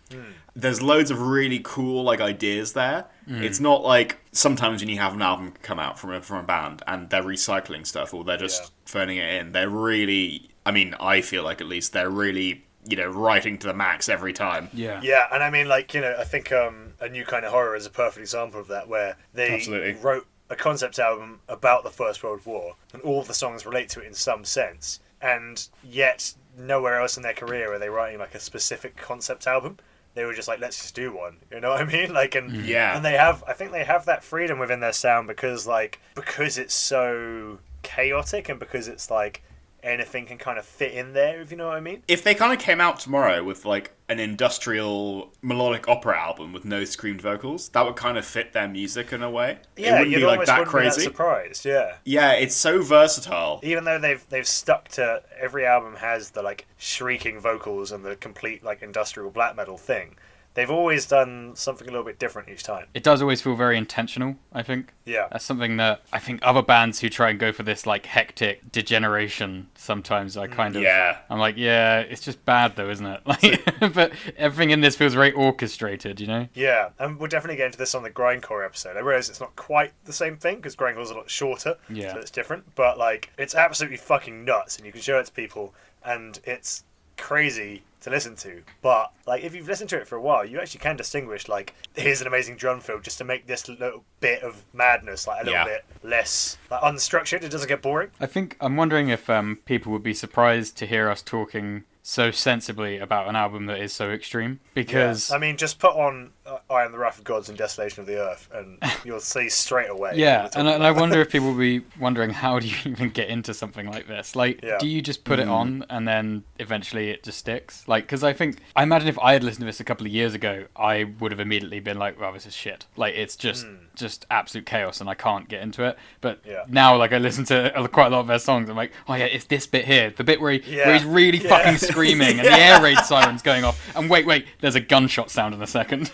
There's loads of really cool, like, ideas there. It's not like sometimes when you have an album come out from a band and they're recycling stuff or they're just phoning it in. They're really, I mean, I feel like at least they're really, you know, writing to the max every time. Yeah, and I mean, like, you know, I think A New Kind of Horror is a perfect example of that, where they wrote a concept album about the First World War, and all the songs relate to it in some sense, and yet nowhere else in their career are they writing like a specific concept album. They were just like, let's just do one. You know what I mean? Like, and I think they have that freedom within their sound because it's so chaotic and because it's like anything can kind of fit in there, if you know what I mean. If they kind of came out tomorrow with like an industrial melodic opera album with no screamed vocals, that would kind of fit their music in a way. Yeah, it wouldn't be like that crazy. Be that surprised, yeah. Yeah, it's so versatile. Even though they've stuck to every album has the like shrieking vocals and the complete like industrial black metal thing, they've always done something a little bit different each time. It does always feel very intentional, I think. Yeah. That's something that I think other bands who try and go for this like hectic degeneration, sometimes I kind of... Yeah. I'm like, yeah, it's just bad though, isn't it? Like, but everything in this feels very orchestrated, you know? Yeah, and we'll definitely get into this on the grindcore episode. I realise it's not quite the same thing, because grindcore's a lot shorter, Yeah. so it's different. But, like, it's absolutely fucking nuts, and you can show it to people, and it's crazy to listen to. But, like, if you've listened to it for a while, you actually can distinguish, like, here's an amazing drum fill just to make this little bit of madness, like, a little bit less, like, unstructured. It doesn't get boring. I think I'm wondering if people would be surprised to hear us talking so sensibly about an album that is so extreme, because I mean, just put on I Am the Wrath of Gods and Desolation of the Earth, and you'll see straight away. yeah, and I wonder if people will be wondering, how do you even get into something like this? Like, do you just put it on and then eventually it just sticks? Like, because I imagine if I had listened to this a couple of years ago, I would have immediately been like, well, this is shit. Like, it's just absolute chaos and I can't get into it. But now, like, I listen to quite a lot of their songs, I'm like, oh yeah, it's this bit here, the bit where he's really fucking screaming and the air raid siren's going off, and wait, there's a gunshot sound in a second.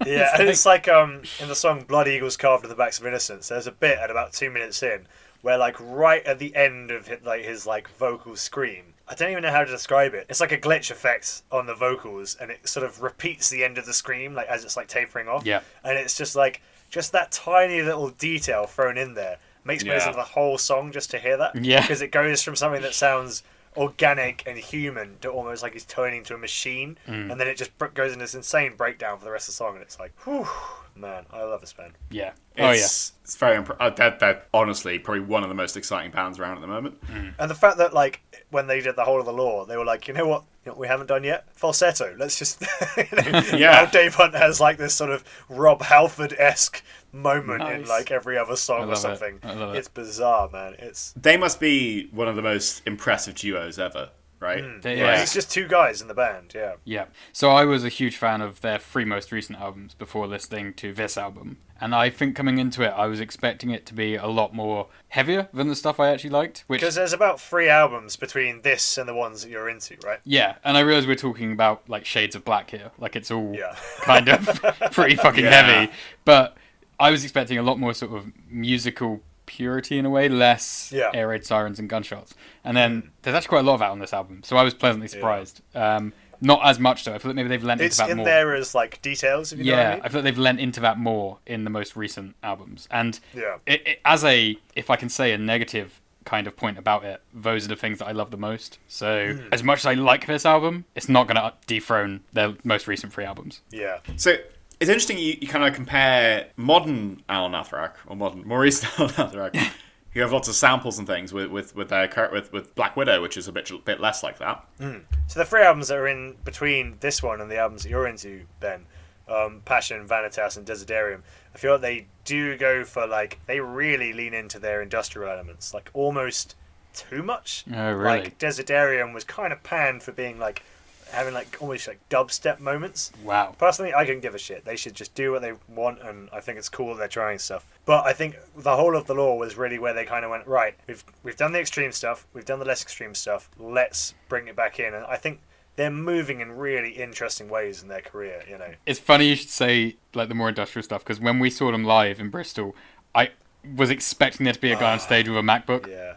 Yeah, and it's like in the song Blood Eagles Carved in the Backs of Innocence, there's a bit at about 2 minutes in where, like, right at the end of his vocal scream, I don't even know how to describe it. It's like a glitch effect on the vocals, and it sort of repeats the end of the scream, like, as it's like tapering off. Yeah. And it's just like, just that tiny little detail thrown in there makes me listen to the whole song just to hear that. Yeah. Because it goes from something that sounds organic and human to almost like he's turning into a machine, and then it just goes into this insane breakdown for the rest of the song, and it's like, whew, man, I love this band. Yeah. It's very they're honestly probably one of the most exciting bands around at the moment. And the fact that, like, when they did the Whole of the Law, they were like, you know what we haven't done yet? Falsetto. Let's just now Dave Hunt has like this sort of Rob Halford-esque moment in like every other song or something. It's bizarre, man. They must be one of the most impressive duos ever, right? It's just two guys in the band. Yeah. So I was a huge fan of their three most recent albums before listening to this album. And I think coming into it, I was expecting it to be a lot more heavier than the stuff I actually liked. Because there's about 3 albums between this and the ones that you're into, right? Yeah, and I realise we're talking about like shades of black here. Like, it's all kind of pretty fucking heavy. But I was expecting a lot more sort of musical purity in a way, less air raid sirens and gunshots. And then there's actually quite a lot of that on this album, so I was pleasantly surprised. Not as much though. I feel like maybe they've lent into that more. It's in there as like details, if you know what I mean. I feel like they've lent into that more in the most recent albums. And if I can say a negative kind of point about it, those are the things that I love the most. So as much as I like this album, it's not going to dethrone their most recent 3 albums. Yeah. So it's interesting you kind of compare modern Anaal Nathrakh, or more recent Anaal Nathrakh, who have lots of samples and things with Black Widow, which is a bit less like that. So the 3 albums that are in between this one and the albums that you're into, Ben, Passion, Vanitas, and Desiderium, I feel like they do go for, like, they really lean into their industrial elements, like almost too much. Oh, really? Like Desiderium was kind of panned for being like having like almost like dubstep moments. Wow. Personally, I couldn't give a shit. They should just do what they want, and I think it's cool that they're trying stuff. But I think the Whole of the Law was really where they kind of went, right, we've done the extreme stuff, we've done the less extreme stuff, let's bring it back in. And I think they're moving in really interesting ways in their career, you know. It's funny you should say like the more industrial stuff, because when we saw them live in Bristol, I was expecting there to be a guy on stage with a MacBook. Yeah.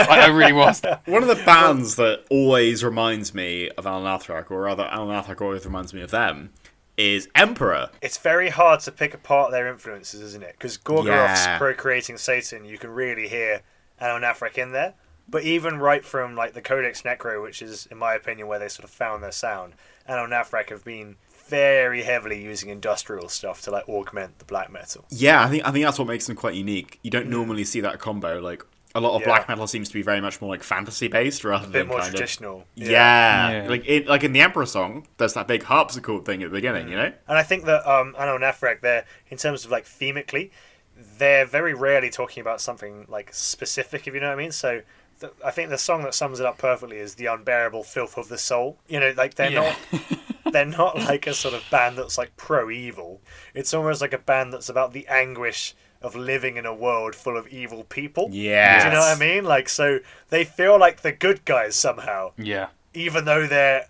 I really was. One of the bands that always reminds me of Anaal Nathrakh, or rather Anaal Nathrakh always reminds me of them, is Emperor. It's very hard to pick apart their influences, isn't it? Because Gorgoroth's procreating Satan, you can really hear Anaal Nathrakh in there. But even right from like the Codex Necro, which is, in my opinion, where they sort of found their sound, Anaal Nathrakh have been very heavily using industrial stuff to like augment the black metal. Yeah, I think that's what makes them quite unique. You don't normally see that combo. Like, a lot of black metal seems to be very much more like fantasy based rather than a bit more kind traditional. Yeah. Like in the Emperor song, there's that big harpsichord thing at the beginning, you know. And I think that Anaal Nathrakh, they're, in terms of like themically, they're very rarely talking about something like specific, if you know what I mean. So I think the song that sums it up perfectly is The Unbearable Filth of the Soul. You know, like they're not they're not like a sort of band that's like pro-evil. It's almost like a band that's about the anguish of living in a world full of evil people. Yeah. Do you know what I mean? Like, so they feel like the good guys somehow. Yeah. Even though they're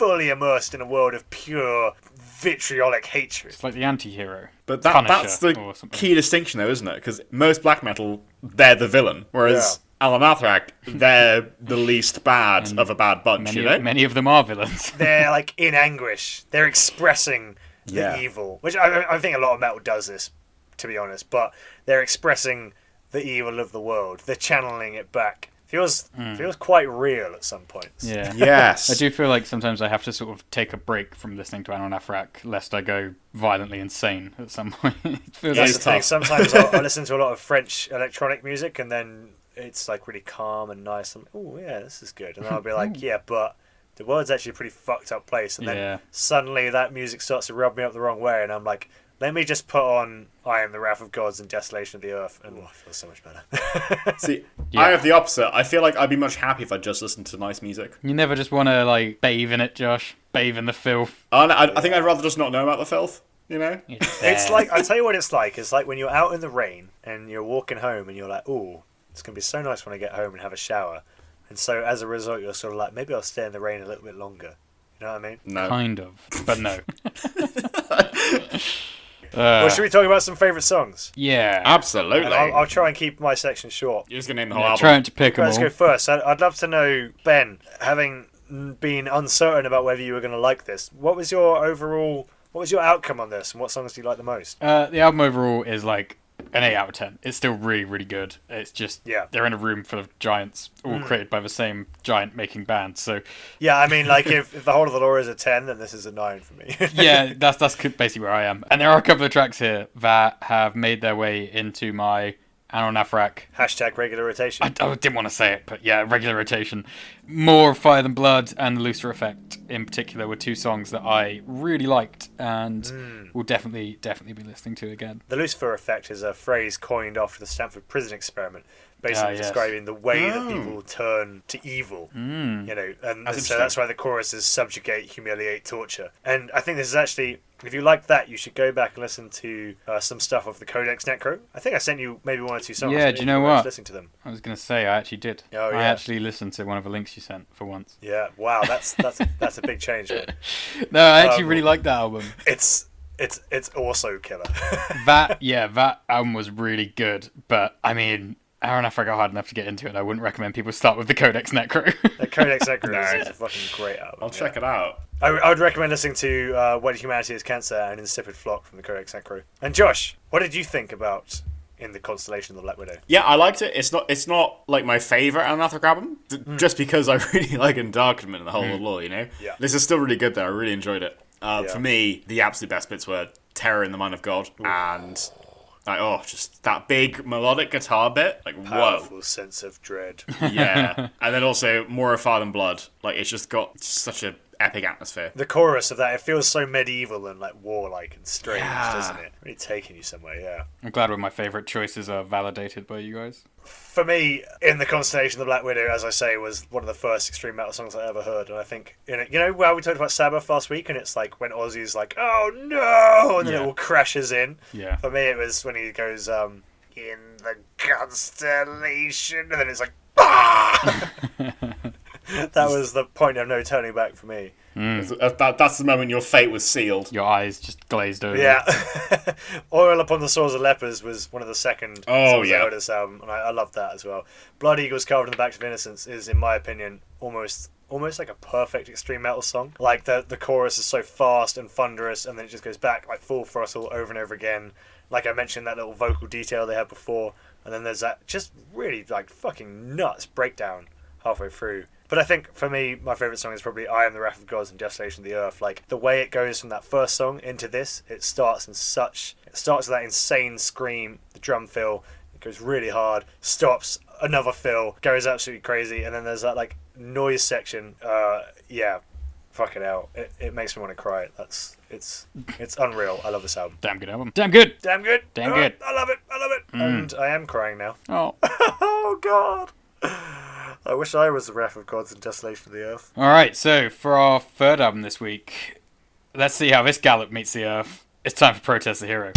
fully immersed in a world of pure vitriolic hatred. It's like the anti-hero. But Punisher that's the or something. key distinction, though, isn't it? Because most black metal, they're the villain, whereas Anaal Nathrakh, they're the least bad of a bad bunch, Many of them are villains. They're like in anguish. They're expressing the evil, which I think a lot of metal does this, to be honest. But they're expressing the evil of the world. They're channeling it back. Feels quite real at some points. Yeah. Yes. I do feel like sometimes I have to sort of take a break from listening to Anaal Nathrakh, lest I go violently insane at some point. It feels That's like the thing. Sometimes I listen to a lot of French electronic music, and then it's like really calm and nice. I'm like, oh yeah, this is good. And then I'll be like, yeah, but the world's actually a pretty fucked up place. And then suddenly that music starts to rub me up the wrong way, and I'm like, let me just put on I Am the Wrath of Gods and Desolation of the Earth, and I feel so much better. See, I have the opposite. I feel like I'd be much happy if I just listened to nice music. You never just want to like bathe in it, Josh. Bathe in the filth. I think I'd rather just not know about the filth, you know? It's like, I'll tell you what it's like. It's like when you're out in the rain and you're walking home and you're like, ooh, it's going to be so nice when I get home and have a shower. And so as a result, you're sort of like, maybe I'll stay in the rain a little bit longer. You know what I mean? No. Kind of, but no. Well, should we talk about some favourite songs? Yeah. Absolutely. And I'll try and keep my section short. You're just going to name the whole album. Trying to pick them Let's all. go first. I'd love to know, Ben, having been uncertain about whether you were going to like this, what was your outcome on this, and what songs do you like the most? The album overall is like an 8 out of 10. It's still really, really good. It's just they're in a room full of giants, all created by the same giant making band. So yeah, I mean, like if the whole of the law is a 10, then this is a 9 for me. yeah, that's basically where I am. And there are a couple of tracks here that have made their way into my Anaal Nathrakh. Hashtag regular rotation. I didn't want to say it, but yeah, regular rotation. More Fire Than Blood and The Lucifer Effect in particular were two songs that I really liked and will definitely be listening to again. The Lucifer Effect is a phrase coined after the Stanford Prison Experiment, basically describing the way that people turn to evil. You know, and so that's why the chorus is subjugate, humiliate, torture. And I think this is actually, if you like that, you should go back and listen to some stuff off the Codex Necro. I think I sent you maybe one or two songs. Yeah, do you know what? Listening to them. I was going to say, I actually did. Oh, yeah. I actually listened to one of the links you sent for once. Yeah, wow, that's a big change, man. No, I actually really like that album. It's also killer. That album was really good, but I mean, Anaal Nathrakh are hard enough to get into it. I wouldn't recommend people start with the Codex Necro. The Codex Necro is a fucking great album. I'll check it out. I would recommend listening to When Humanity is Cancer and Insipid Flock from the Codex Necro. And Josh, what did you think about In the Constellation of the Black Widow? Yeah, I liked it. It's not like my favourite Anaal Nathrakh album, just because I really like Endarkenment and the whole of the law, you know? Yeah. This is still really good though, I really enjoyed it. For me, the absolute best bits were Terror in the Mind of God and like, just that big melodic guitar bit, like Powerful sense of dread. yeah. And then also More of Fire Than Blood, like it's just got such a epic atmosphere. The chorus of that, it feels so medieval and like warlike and strange, doesn't it? Really taking you somewhere, yeah. I'm glad when my favourite choices are validated by you guys. For me, In the Constellation of the Black Widow, as I say, was one of the first extreme metal songs I ever heard. And I think, you know, we talked about Sabbath last week, and it's like when Ozzy's like, oh no, and then it all crashes in. Yeah. For me, it was when he goes, In the Constellation, and then it's like, ah! That was the point of no turning back for me. That's the moment your fate was sealed. Your eyes just glazed over. Yeah. Oil Upon the Sores of Lepers was one of the second songs I heard of this album, and I loved that as well. Blood Eagles Carved in the Back of Innocence is, in my opinion, almost like a perfect extreme metal song. Like the chorus is so fast and thunderous, and then it just goes back like full throttle over and over again. Like I mentioned, that little vocal detail they had before, and then there's that just really like fucking nuts breakdown halfway through. But I think, for me, my favourite song is probably I Am the Wrath of Gods and Desolation of the Earth. Like, the way it goes from that first song into this, it starts with that insane scream, the drum fill, it goes really hard, stops, another fill, goes absolutely crazy, and then there's that, like, noise section. Fucking hell. It makes me want to cry. It's unreal. I love this album. Damn good album. Damn good. Damn good. Damn good. I love it. And I am crying now. Oh. Oh, God. I wish I was the Wrath of Gods and Desolation of the Earth. Alright, so for our third album this week, let's see how this gallop meets the earth. It's time for Protest the Hero.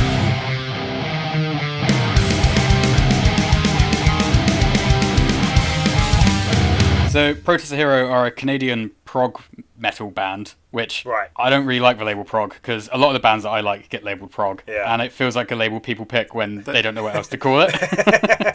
So, Protest the Hero are a Canadian prog metal band, which Right. I don't really like the label prog, because a lot of the bands that I like get labeled prog, Yeah. and it feels like a label people pick when they don't know what else to call it.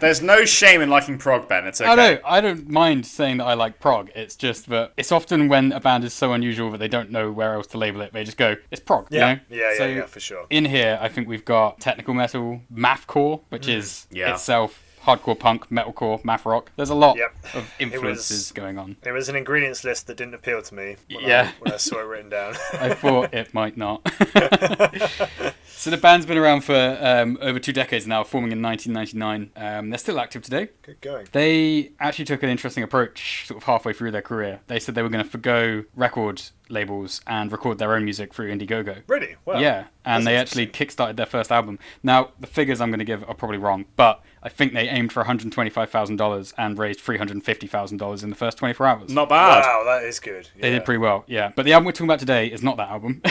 There's no shame in liking prog, Ben. It's okay. I don't mind saying that I like prog. It's just that it's often when a band is so unusual that they don't know where else to label it, they just go, it's prog. Yeah. You know? Yeah, for sure. In here, I think we've got technical metal, mathcore, which is Yeah. itself hardcore punk, metalcore, math rock. There's a lot Yep. of influences going on. It was an ingredients list that didn't appeal to me when I saw it written down. I thought it might not. So the band's been around for over 2 decades now, forming in 1999. They're still active today. Good going. They actually took an interesting approach sort of halfway through their career. They said they were going to forgo record labels and record their own music through Indiegogo. Really? Wow. Yeah, and they actually kickstarted their first album. Now, the figures I'm going to give are probably wrong, but I think they aimed for $125,000 and raised $350,000 in the first 24 hours. Not bad. Wow, that is good. They did pretty well, yeah. But the album we're talking about today is not that album.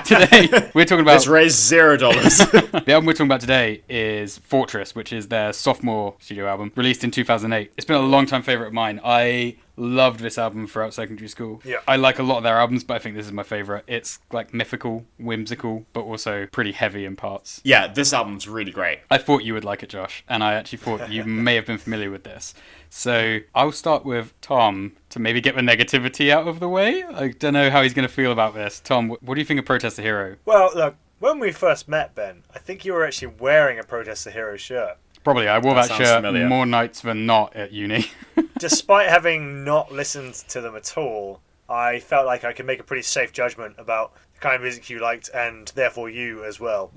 Today, we're talking about... It's raised $0. The album we're talking about today is Fortress, which is their sophomore studio album, released in 2008. It's been a long-time favourite of mine. I loved this album throughout secondary school. Yeah. I like a lot of their albums, but I think this is my favourite. It's like mythical, whimsical, but also pretty heavy in parts. Yeah, this album's really great. I thought you would like it, Josh, and I actually thought you may have been familiar with this. So I'll start with Tom to maybe get the negativity out of the way. I don't know how he's going to feel about this. Tom, what do you think of Protest the Hero? Well, look, when we first met, Ben, I think you were actually wearing a Protest the Hero shirt. Probably. I wore That that sounds shirt familiar. more nights than not at uni. Despite having not listened to them at all, I felt like I could make a pretty safe judgment about the kind of music you liked, and therefore you as well.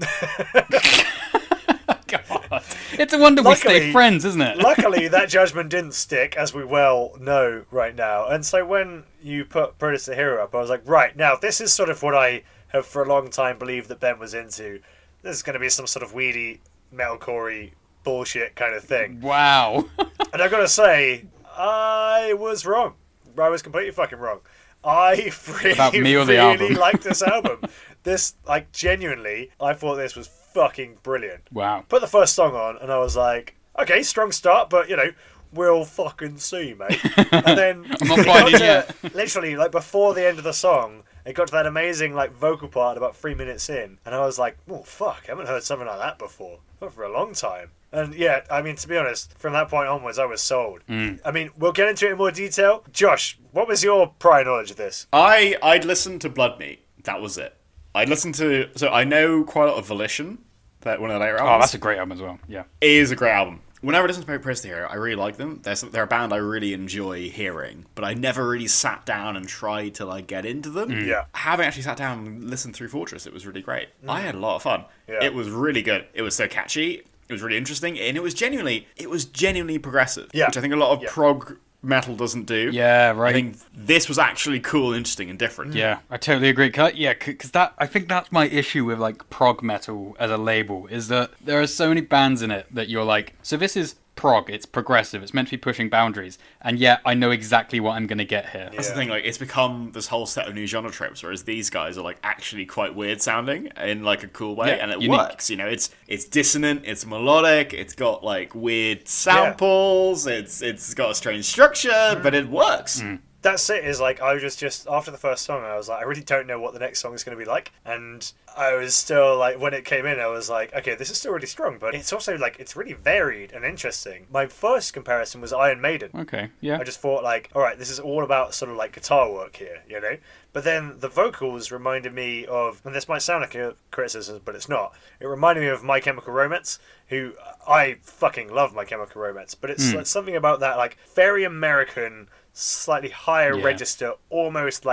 God. It's a wonder we stay friends, isn't it? Luckily, that judgment didn't stick, as we well know right now. And so when you put Protest the Hero up, I was like, right, now this is sort of what I have for a long time believed that Ben was into. This is going to be some sort of weedy, metalcore bullshit kind of thing. Wow. And I've got to say, I was wrong. I was completely fucking wrong. I About really, me or the really album? liked this album. This, like, genuinely, I thought this was fucking brilliant. Wow. Put the first song on, and I was like, okay, strong start, but, you know, we'll fucking see, mate. And then I'm not buying it yet. literally, like, before the end of the song, it got to that amazing, like, vocal part about 3 minutes in, and I was like, oh, fuck, I haven't heard something like that before. Not for a long time. And yeah, I mean, to be honest, from that point onwards, I was sold. I mean, we'll get into it in more detail. Josh, what was your prior knowledge of this? I'd listened to Blood Meat. That was it. I'd listened to... So I know quite a lot of Volition, that one of the later albums. Oh, that's a great album as well. Yeah. It is a great album. Whenever I listen to Protest the Hero, I really like them. They're a band I really enjoy hearing, but I never really sat down and tried to like get into them. Yeah. Having actually sat down and listened through Fortress, it was really great. I had a lot of fun. Yeah. It was really good. It was so catchy. It was really interesting, and it was genuinely progressive. Yeah. Which I think a lot of Yeah. prog metal doesn't do. Yeah, right. I think this was actually cool, interesting, and different. Yeah, I totally agree. Because I think that's my issue with like prog metal as a label, is that there are so many bands in it that you're like, so this is prog, it's progressive, it's meant to be pushing boundaries, and yet I know exactly what I'm going to get here. That's the thing, like, it's become this whole set of new genre tropes, whereas these guys are, like, actually quite weird sounding in, like, a cool way, Yeah, and it unique. works, you know, it's dissonant, it's melodic, it's got, like, weird samples, it's got a strange structure, but it works. That's it, is like, I was just after the first song, I was like, I really don't know what the next song is going to be like. And I was still like, when it came in, I was like, okay, this is still really strong, but it's also like, it's really varied and interesting. My first comparison was Iron Maiden. Okay, yeah. I just thought like, all right, this is all about sort of like guitar work here, you know? But then the vocals reminded me of, and this might sound like a criticism, but it's not. It reminded me of My Chemical Romance, who I fucking love My Chemical Romance, but it's like something about that like very American, slightly higher register, almost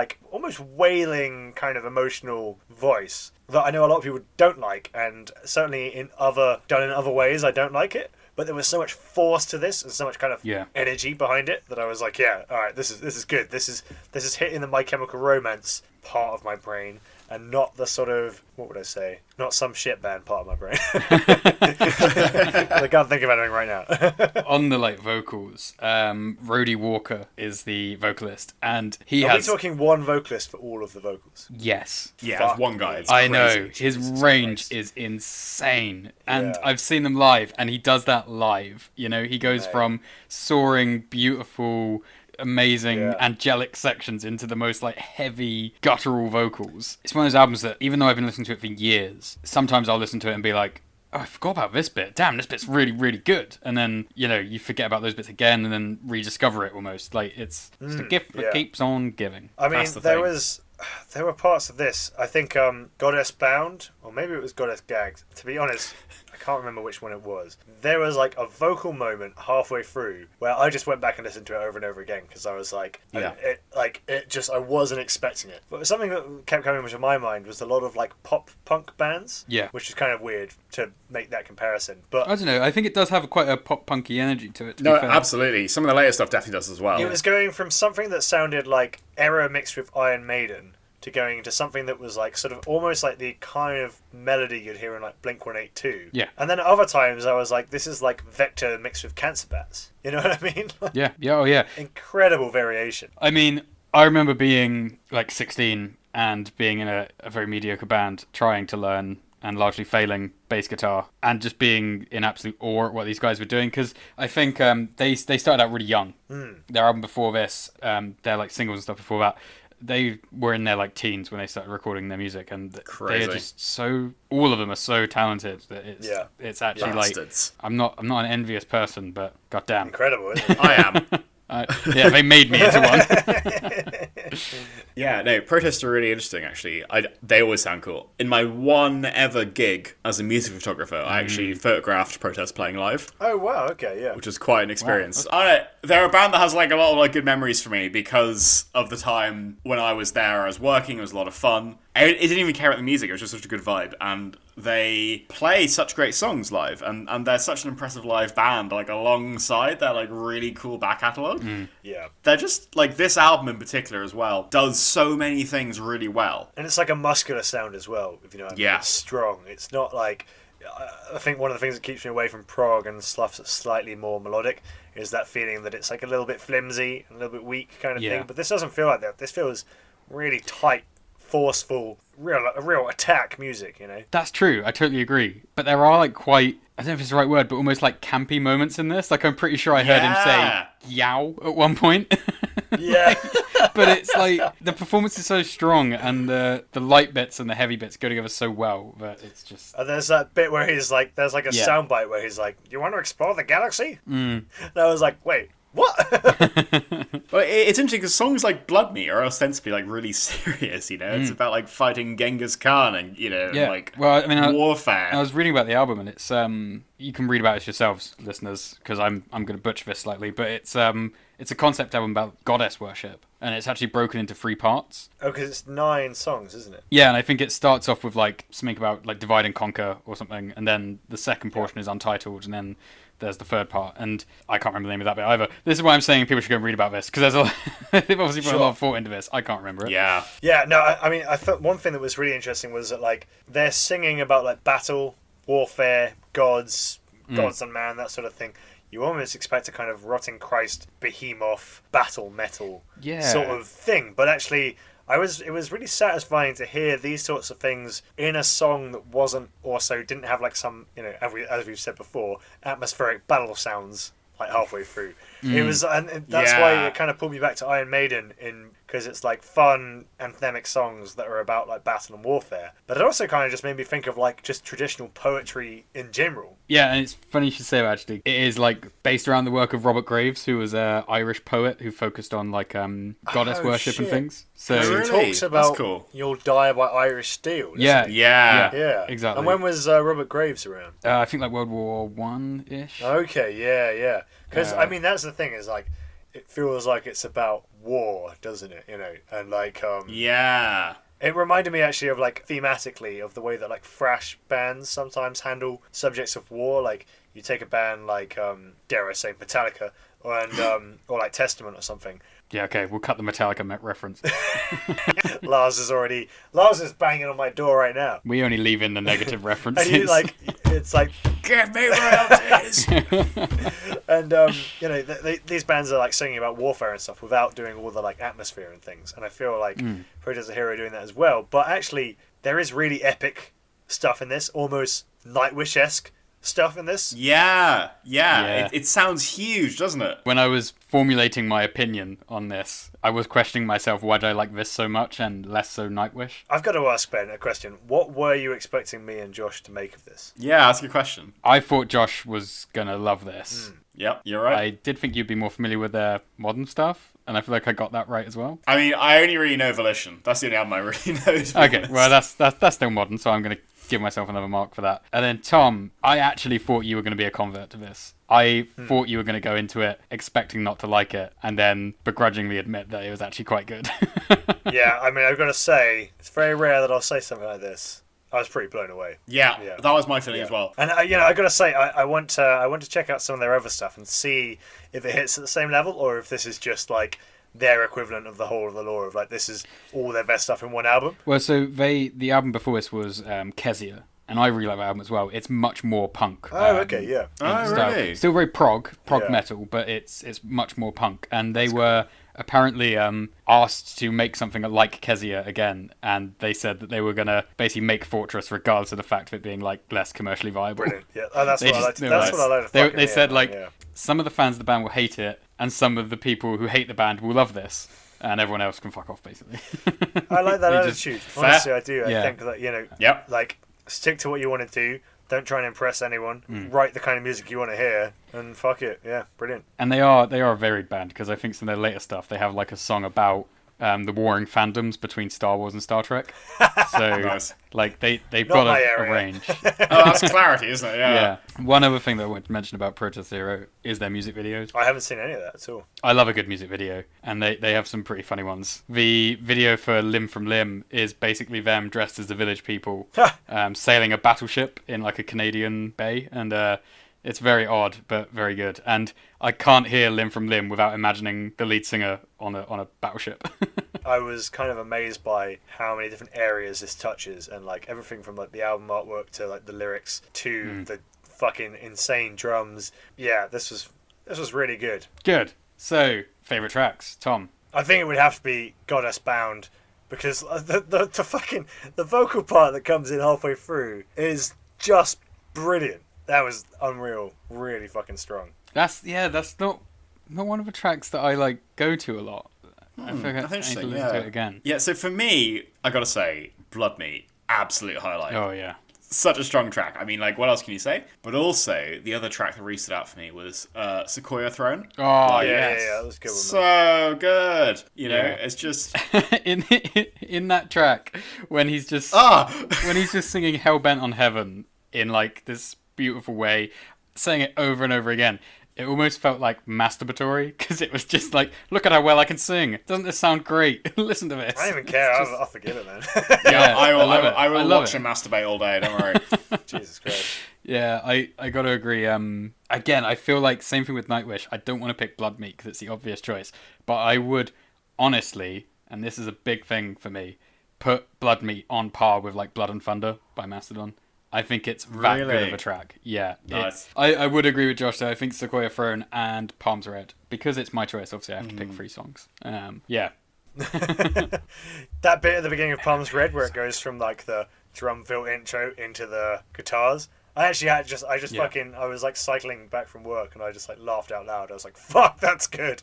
wailing kind of emotional voice that I know a lot of people don't like, and certainly done in other ways I don't like it. But there was so much force to this and so much kind of energy behind it that I was like, yeah, all right, this is good. This is hitting the My Chemical Romance part of my brain, and not the sort of, what would I say, not some shit band part of my brain. I can't think of anything right now. On the like vocals, Rhodey Walker is the vocalist, and he Are has... we talking one vocalist for all of the vocals? Yes. Yeah, it's one guy. It's I crazy. know, his Jesus range Christ. is insane, and Yeah. I've seen them live, and he does that live. You know, he goes from soaring, beautiful, amazing angelic sections into the most like heavy guttural vocals. It's one of those albums that even though I've been listening to it for years, sometimes I'll listen to it and be like, oh, I forgot about this bit. Damn, this bit's really, really good. And then, you forget about those bits again and then rediscover it almost. Like, it's a gift that keeps on giving. I mean, there were parts of this. I think Goddess Bound, or maybe it was Goddess Gagged. To be honest, I can't remember which one it was. There was like a vocal moment halfway through where I just went back and listened to it over and over again because I was like, I wasn't expecting it. But something that kept coming into my mind was a lot of like pop punk bands. Yeah. Which is kind of weird to make that comparison. But I don't know. I think it does have quite a pop punky energy to it. No, absolutely. Some of the later stuff definitely does as well. It was going from something that sounded like Error mixed with Iron Maiden to going into something that was like sort of almost like the kind of melody you'd hear in like Blink-182. Yeah. And then at other times I was like, this is like Vector mixed with Cancer Bats. You know what I mean? Yeah. Oh yeah. Incredible variation. I mean, I remember being like 16 and being in a very mediocre band, trying to learn and largely failing bass guitar, and just being in absolute awe at what these guys were doing, because I think they started out really young. Their album before this, their like singles and stuff before that, they were in their like teens when they started recording their music, and they are just all of them are so talented that it's actually Bastards. like I'm not an envious person, but goddamn, Incredible, isn't it? I am. They made me into one. Yeah, no, protests are really interesting, actually. They always sound cool. In my one ever gig as a music photographer, I actually photographed protests playing live. Oh, wow, okay, yeah. Which is quite an experience. I don't know, they're a band that has like a lot of like good memories for me because of the time when I was there. I was working, it was a lot of fun. It didn't even care about the music, it was just such a good vibe. And they play such great songs live, and they're such an impressive live band, like alongside their like really cool back catalogue. Yeah. They're just, like, this album in particular as well, does so many things really well. And it's like a muscular sound as well, if you know what I mean. Yeah. It's strong. It's not like... I think one of the things that keeps me away from prog and stuff that's slightly more melodic is that feeling that it's like a little bit flimsy, a little bit weak kind of thing. But this doesn't feel like that. This feels really tight, forceful, real attack music, you know? That's true. I totally agree. But there are like quite, I don't know if it's the right word, but almost like campy moments in this. Like I'm pretty sure I heard him say yow at one point. Yeah. But it's like the performance is so strong, and the light bits and the heavy bits go together so well that it's just. And there's that bit where he's like, there's like a soundbite where he's like, "You want to explore the galaxy?" And I was like, "Wait, what?" Well, it's interesting because songs like Blood Me are ostensibly like really serious, you know? It's about like fighting Genghis Khan and, you know, like warfare. I was reading about the album, and it's you can read about it yourselves, listeners, because I'm going to butcher this slightly, but it's a concept album about goddess worship, and it's actually broken into 3 parts. Oh, because it's 9 songs, isn't it? Yeah, and I think it starts off with like something about like divide and conquer or something, and then the second portion is untitled, and then there's the third part, and I can't remember the name of that bit either. This is why I'm saying people should go and read about this, because they've obviously put a lot of thought into this. I can't remember it. Yeah. Yeah, no, I mean, I thought one thing that was really interesting was that, like, they're singing about, like, battle, warfare, gods and man, that sort of thing. You almost expect a kind of Rotting Christ, behemoth, battle metal sort of thing, but actually... It was really satisfying to hear these sorts of things in a song that didn't have like some, you know, as we've said before, atmospheric battle sounds like halfway through. It was, and that's why it kind of pulled me back to Iron Maiden because it's like fun anthemic songs that are about like battle and warfare. But it also kind of just made me think of like just traditional poetry in general. Yeah, and it's funny you should say that, actually. It is like based around the work of Robert Graves, who was an Irish poet who focused on like goddess worship and things. So he talks about you'll die by Irish steel. Yeah, exactly. And when was Robert Graves around? I think like World War I-ish. Okay, yeah. Because I mean, that's the thing is like, it feels like it's about war, doesn't it? You know, and like It reminded me actually of like thematically of the way that like thrash bands sometimes handle subjects of war. Like you take a band like dare I say Metallica or like Testament or something. Yeah, okay, we'll cut the Metallica reference. Lars is banging on my door right now. We only leave in the negative references. And it's like, give me royalties. And you know, these bands are like singing about warfare and stuff without doing all the like atmosphere and things. And I feel like Protest the Hero doing that as well. But actually, there is really epic stuff in this, almost Nightwish-esque stuff in this. Yeah. Yeah. It sounds huge, doesn't it? When I was formulating my opinion on this, I was questioning myself, why do I like this so much and less so Nightwish? I've got to ask Ben a question. What were you expecting me and Josh to make of this? Yeah, that's a good question. I thought Josh was going to love this. Yep, you're right. I did think you'd be more familiar with their modern stuff, and I feel like I got that right as well. I mean, I only really know Volition. That's the only album I really know. Okay, well, that's still modern, so I'm going to give myself another mark for that. And then, Tom, I actually thought you were going to be a convert to this. I thought you were going to go into it expecting not to like it, and then begrudgingly admit that it was actually quite good. Yeah, I mean, I've got to say, it's very rare that I'll say something like this. I was pretty blown away. Yeah, that was my feeling as well. And I got to say, I want to check out some of their other stuff and see if it hits at the same level, or if this is just like their equivalent of the whole of the lore of like this is all their best stuff in one album. Well, so the album before this was Kezia, and I really like that album as well. It's much more punk. Oh, okay, yeah. Oh, style. really? Still very prog Yeah. metal, but it's much more punk. And they were apparently asked to make something like Kezia again, and they said that they were going to basically make Fortress regardless of the fact of it being like less commercially viable. Brilliant. Yeah, that's They what I just- like. they That's were what I like. To They said like yeah. some of the fans of the band will hate it, and some of the people who hate the band will love this, and everyone else can fuck off basically. I like that They just- attitude. Honestly, I do. I Yeah. think that Yep. like stick to what you want to do. Don't try and impress anyone. Write the kind of music you want to hear, and fuck it. Yeah, brilliant. And they are a varied band, because I think some of their later stuff they have like a song about the warring fandoms between Star Wars and Star Trek. So Nice. like they've Not got my a area. range. Oh, that's clarity, isn't it? Yeah. One other thing that I want to mention about Protest Zero is their music videos. I haven't seen any of that at all. I love a good music video, and they have some pretty funny ones. The video for Limb from Limb is basically them dressed as the village people sailing a battleship in like a Canadian bay, and it's very odd but very good. And I can't hear Limb from Limb without imagining the lead singer on a battleship. I was kind of amazed by how many different areas this touches, and like everything from like the album artwork to like the lyrics to the fucking insane drums. Yeah, this was really good. Good. So, favorite tracks, Tom. I think it would have to be Goddess Bound, because the vocal part that comes in halfway through is just brilliant. That was unreal, really fucking strong. That's not one of the tracks that I like go to a lot. I feel like I need to interesting, listen to it again. Yeah, so for me, I gotta say, Blood Meat, absolute highlight. Oh yeah. Such a strong track. I mean, like, what else can you say? But also, the other track that really stood out for me was Sequoia Throne. Oh Yeah, yes. that was a good one. So good. You know, Yeah. it's just... in that track when he's just when he's just singing Hellbent on Heaven in like this beautiful way, saying it over and over again. It almost felt like masturbatory, because it was just like, look at how well I can sing. Doesn't this sound great? Listen to this. I don't even care. I'll forgive it, man. Yeah, I love it. will love watch it. him masturbate all day, don't worry. Jesus Christ. Yeah, I got to agree. Again, I feel like same thing with Nightwish. I don't want to pick Blood Meat because it's the obvious choice, but I would honestly, and this is a big thing for me, put Blood Meat on par with like Blood and Thunder by Mastodon. I think it's that good Really? of a track. Yeah. Nice. I would agree with Josh though. I think Sequoia Throne and Palms Red. Because it's my choice, obviously I have to pick 3 songs. Yeah. That bit at the beginning of Palms Red where it goes from like the drum fill intro into the guitars. I actually had I was like cycling back from work and I just like laughed out loud. I was like, fuck, that's good.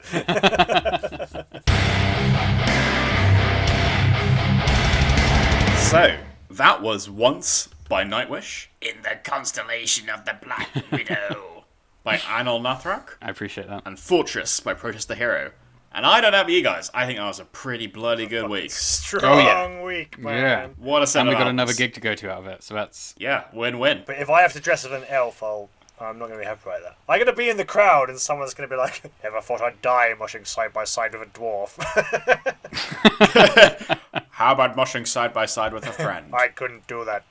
So, that was Once by Nightwish In the constellation of the Black Widow. by Anaal Nathrakh I appreciate that. and Fortress by Protest the Hero. And I don't know about you guys, I think that was a pretty bloody good week. Strong week, man. Yeah. What a set And we of got albums. another gig to go to out of it, so that's... Yeah, win-win. But if I have to dress as an elf, I'm not going to be happy about that. I'm going to be in the crowd and someone's going to be like, ever thought I'd die mushing side by side with a dwarf? How about mushing side by side with a friend? I couldn't do that.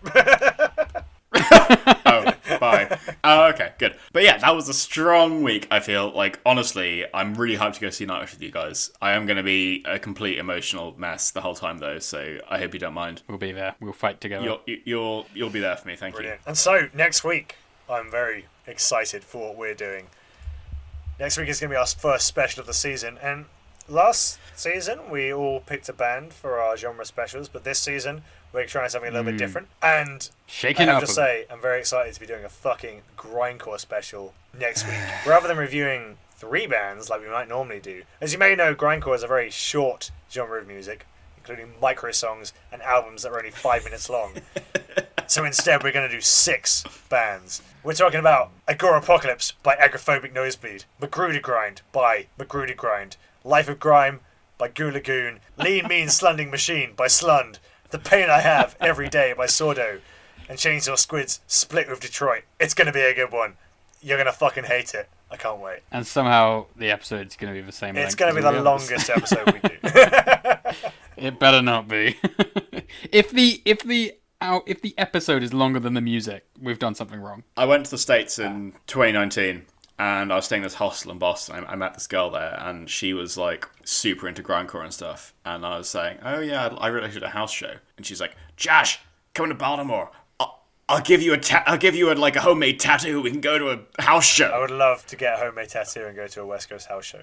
Oh, bye. Oh, okay, good. But yeah, that was a strong week, I feel. Like, honestly, I'm really hyped to go see Nightwish with you guys. I am going to be a complete emotional mess the whole time, though, so I hope you don't mind. We'll be there. We'll fight together. You'll be there for me, thank Brilliant. And so, next week, I'm very excited for what we're doing. Next week is going to be our first special of the season, and last season we all picked a band for our genre specials, but this season We're trying something a little bit different. And Shaking I up have to a say, I'm very excited to be doing a fucking grindcore special next week. Rather than reviewing 3 bands like we might normally do. As you may know, grindcore is a very short genre of music, including micro songs and albums that are only 5 minutes long. So instead, we're going to do 6 bands. We're talking about Agorapocalypse by Agoraphobic Nosebleed, Magruder Grind by Magruder Grind, Life of Grime by Goo Lagoon, Lean Mean Slunding Machine by Slund, The Pain I Have Every Day by Sordo, and Chainsaw Squid's Split with Detroit. It's going to be a good one. You're going to fucking hate it. I can't wait. And somehow the episode's going to be the same length. It's going to be as the all others. longest episode we do. It better not be. If the episode is longer than the music, we've done something wrong. I went to the States in 2019 and I was staying in this hostel in Boston. I met this girl there and she was like super into grindcore and stuff. And I was saying, oh yeah, I really should a house show. And she's like, Josh, come to Baltimore. I'll give you like a homemade tattoo. We can go to a house show. I would love to get a homemade tattoo and go to a West Coast house show.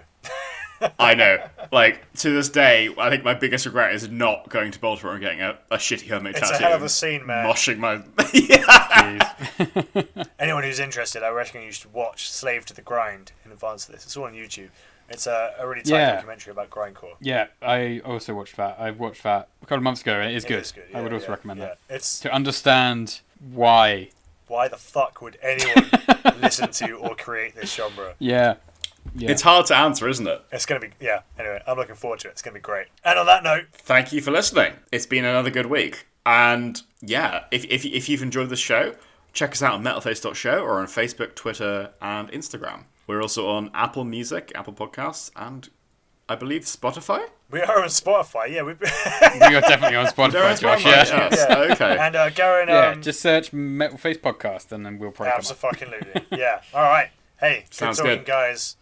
I know. Like, to this day, I think my biggest regret is not going to Baltimore and getting a shitty homemade tattoo. It's a hell of a scene, man. Moshing my... Jeez. Anyone who's interested, I reckon you should watch Slave to the Grind in advance of this. It's all on YouTube. It's a really tight documentary about grindcore. Yeah, I also watched that. I watched that a couple of months ago, and it is good. Yeah, I would also recommend yeah. that. It's to understand why. Why the fuck would anyone listen to or create this genre? Yeah. It's hard to answer, isn't it? It's going to be... Yeah, anyway, I'm looking forward to it. It's going to be great. And on that note... Thank you for listening. It's been another good week. And yeah, if you've enjoyed the show, check us out on metalface.show or on Facebook, Twitter, and Instagram. We're also on Apple Music, Apple Podcasts, and I believe Spotify? We are on Spotify, yeah. We are definitely on Spotify, Josh. Yeah. Yes. Okay. And go and... Just search Metal Face Podcast, and then we'll probably come up. Absolutely. Yeah. All right. Hey, Sounds good talking, good. guys.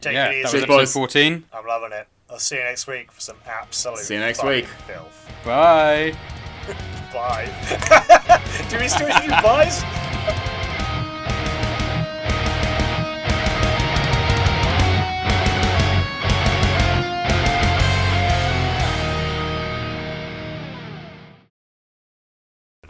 Take it That easy. was Cheers, episode boys. 14. I'm loving it. I'll see you next week for some absolute See you next fucking week. filth. Bye. Bye. Do we still do buys?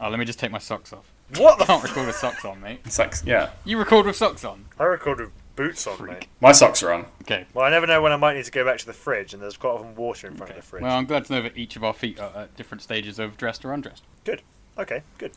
Oh, let me just take my socks off. What the I can't record with socks on, mate. It's like, yeah. You record with socks on? I record with boots on, mate. My socks are on. Okay. Well, I never know when I might need to go back to the fridge, and there's quite often water in front of the fridge. Well, I'm glad to know that each of our feet are at different stages of dressed or undressed. Good. Okay, good.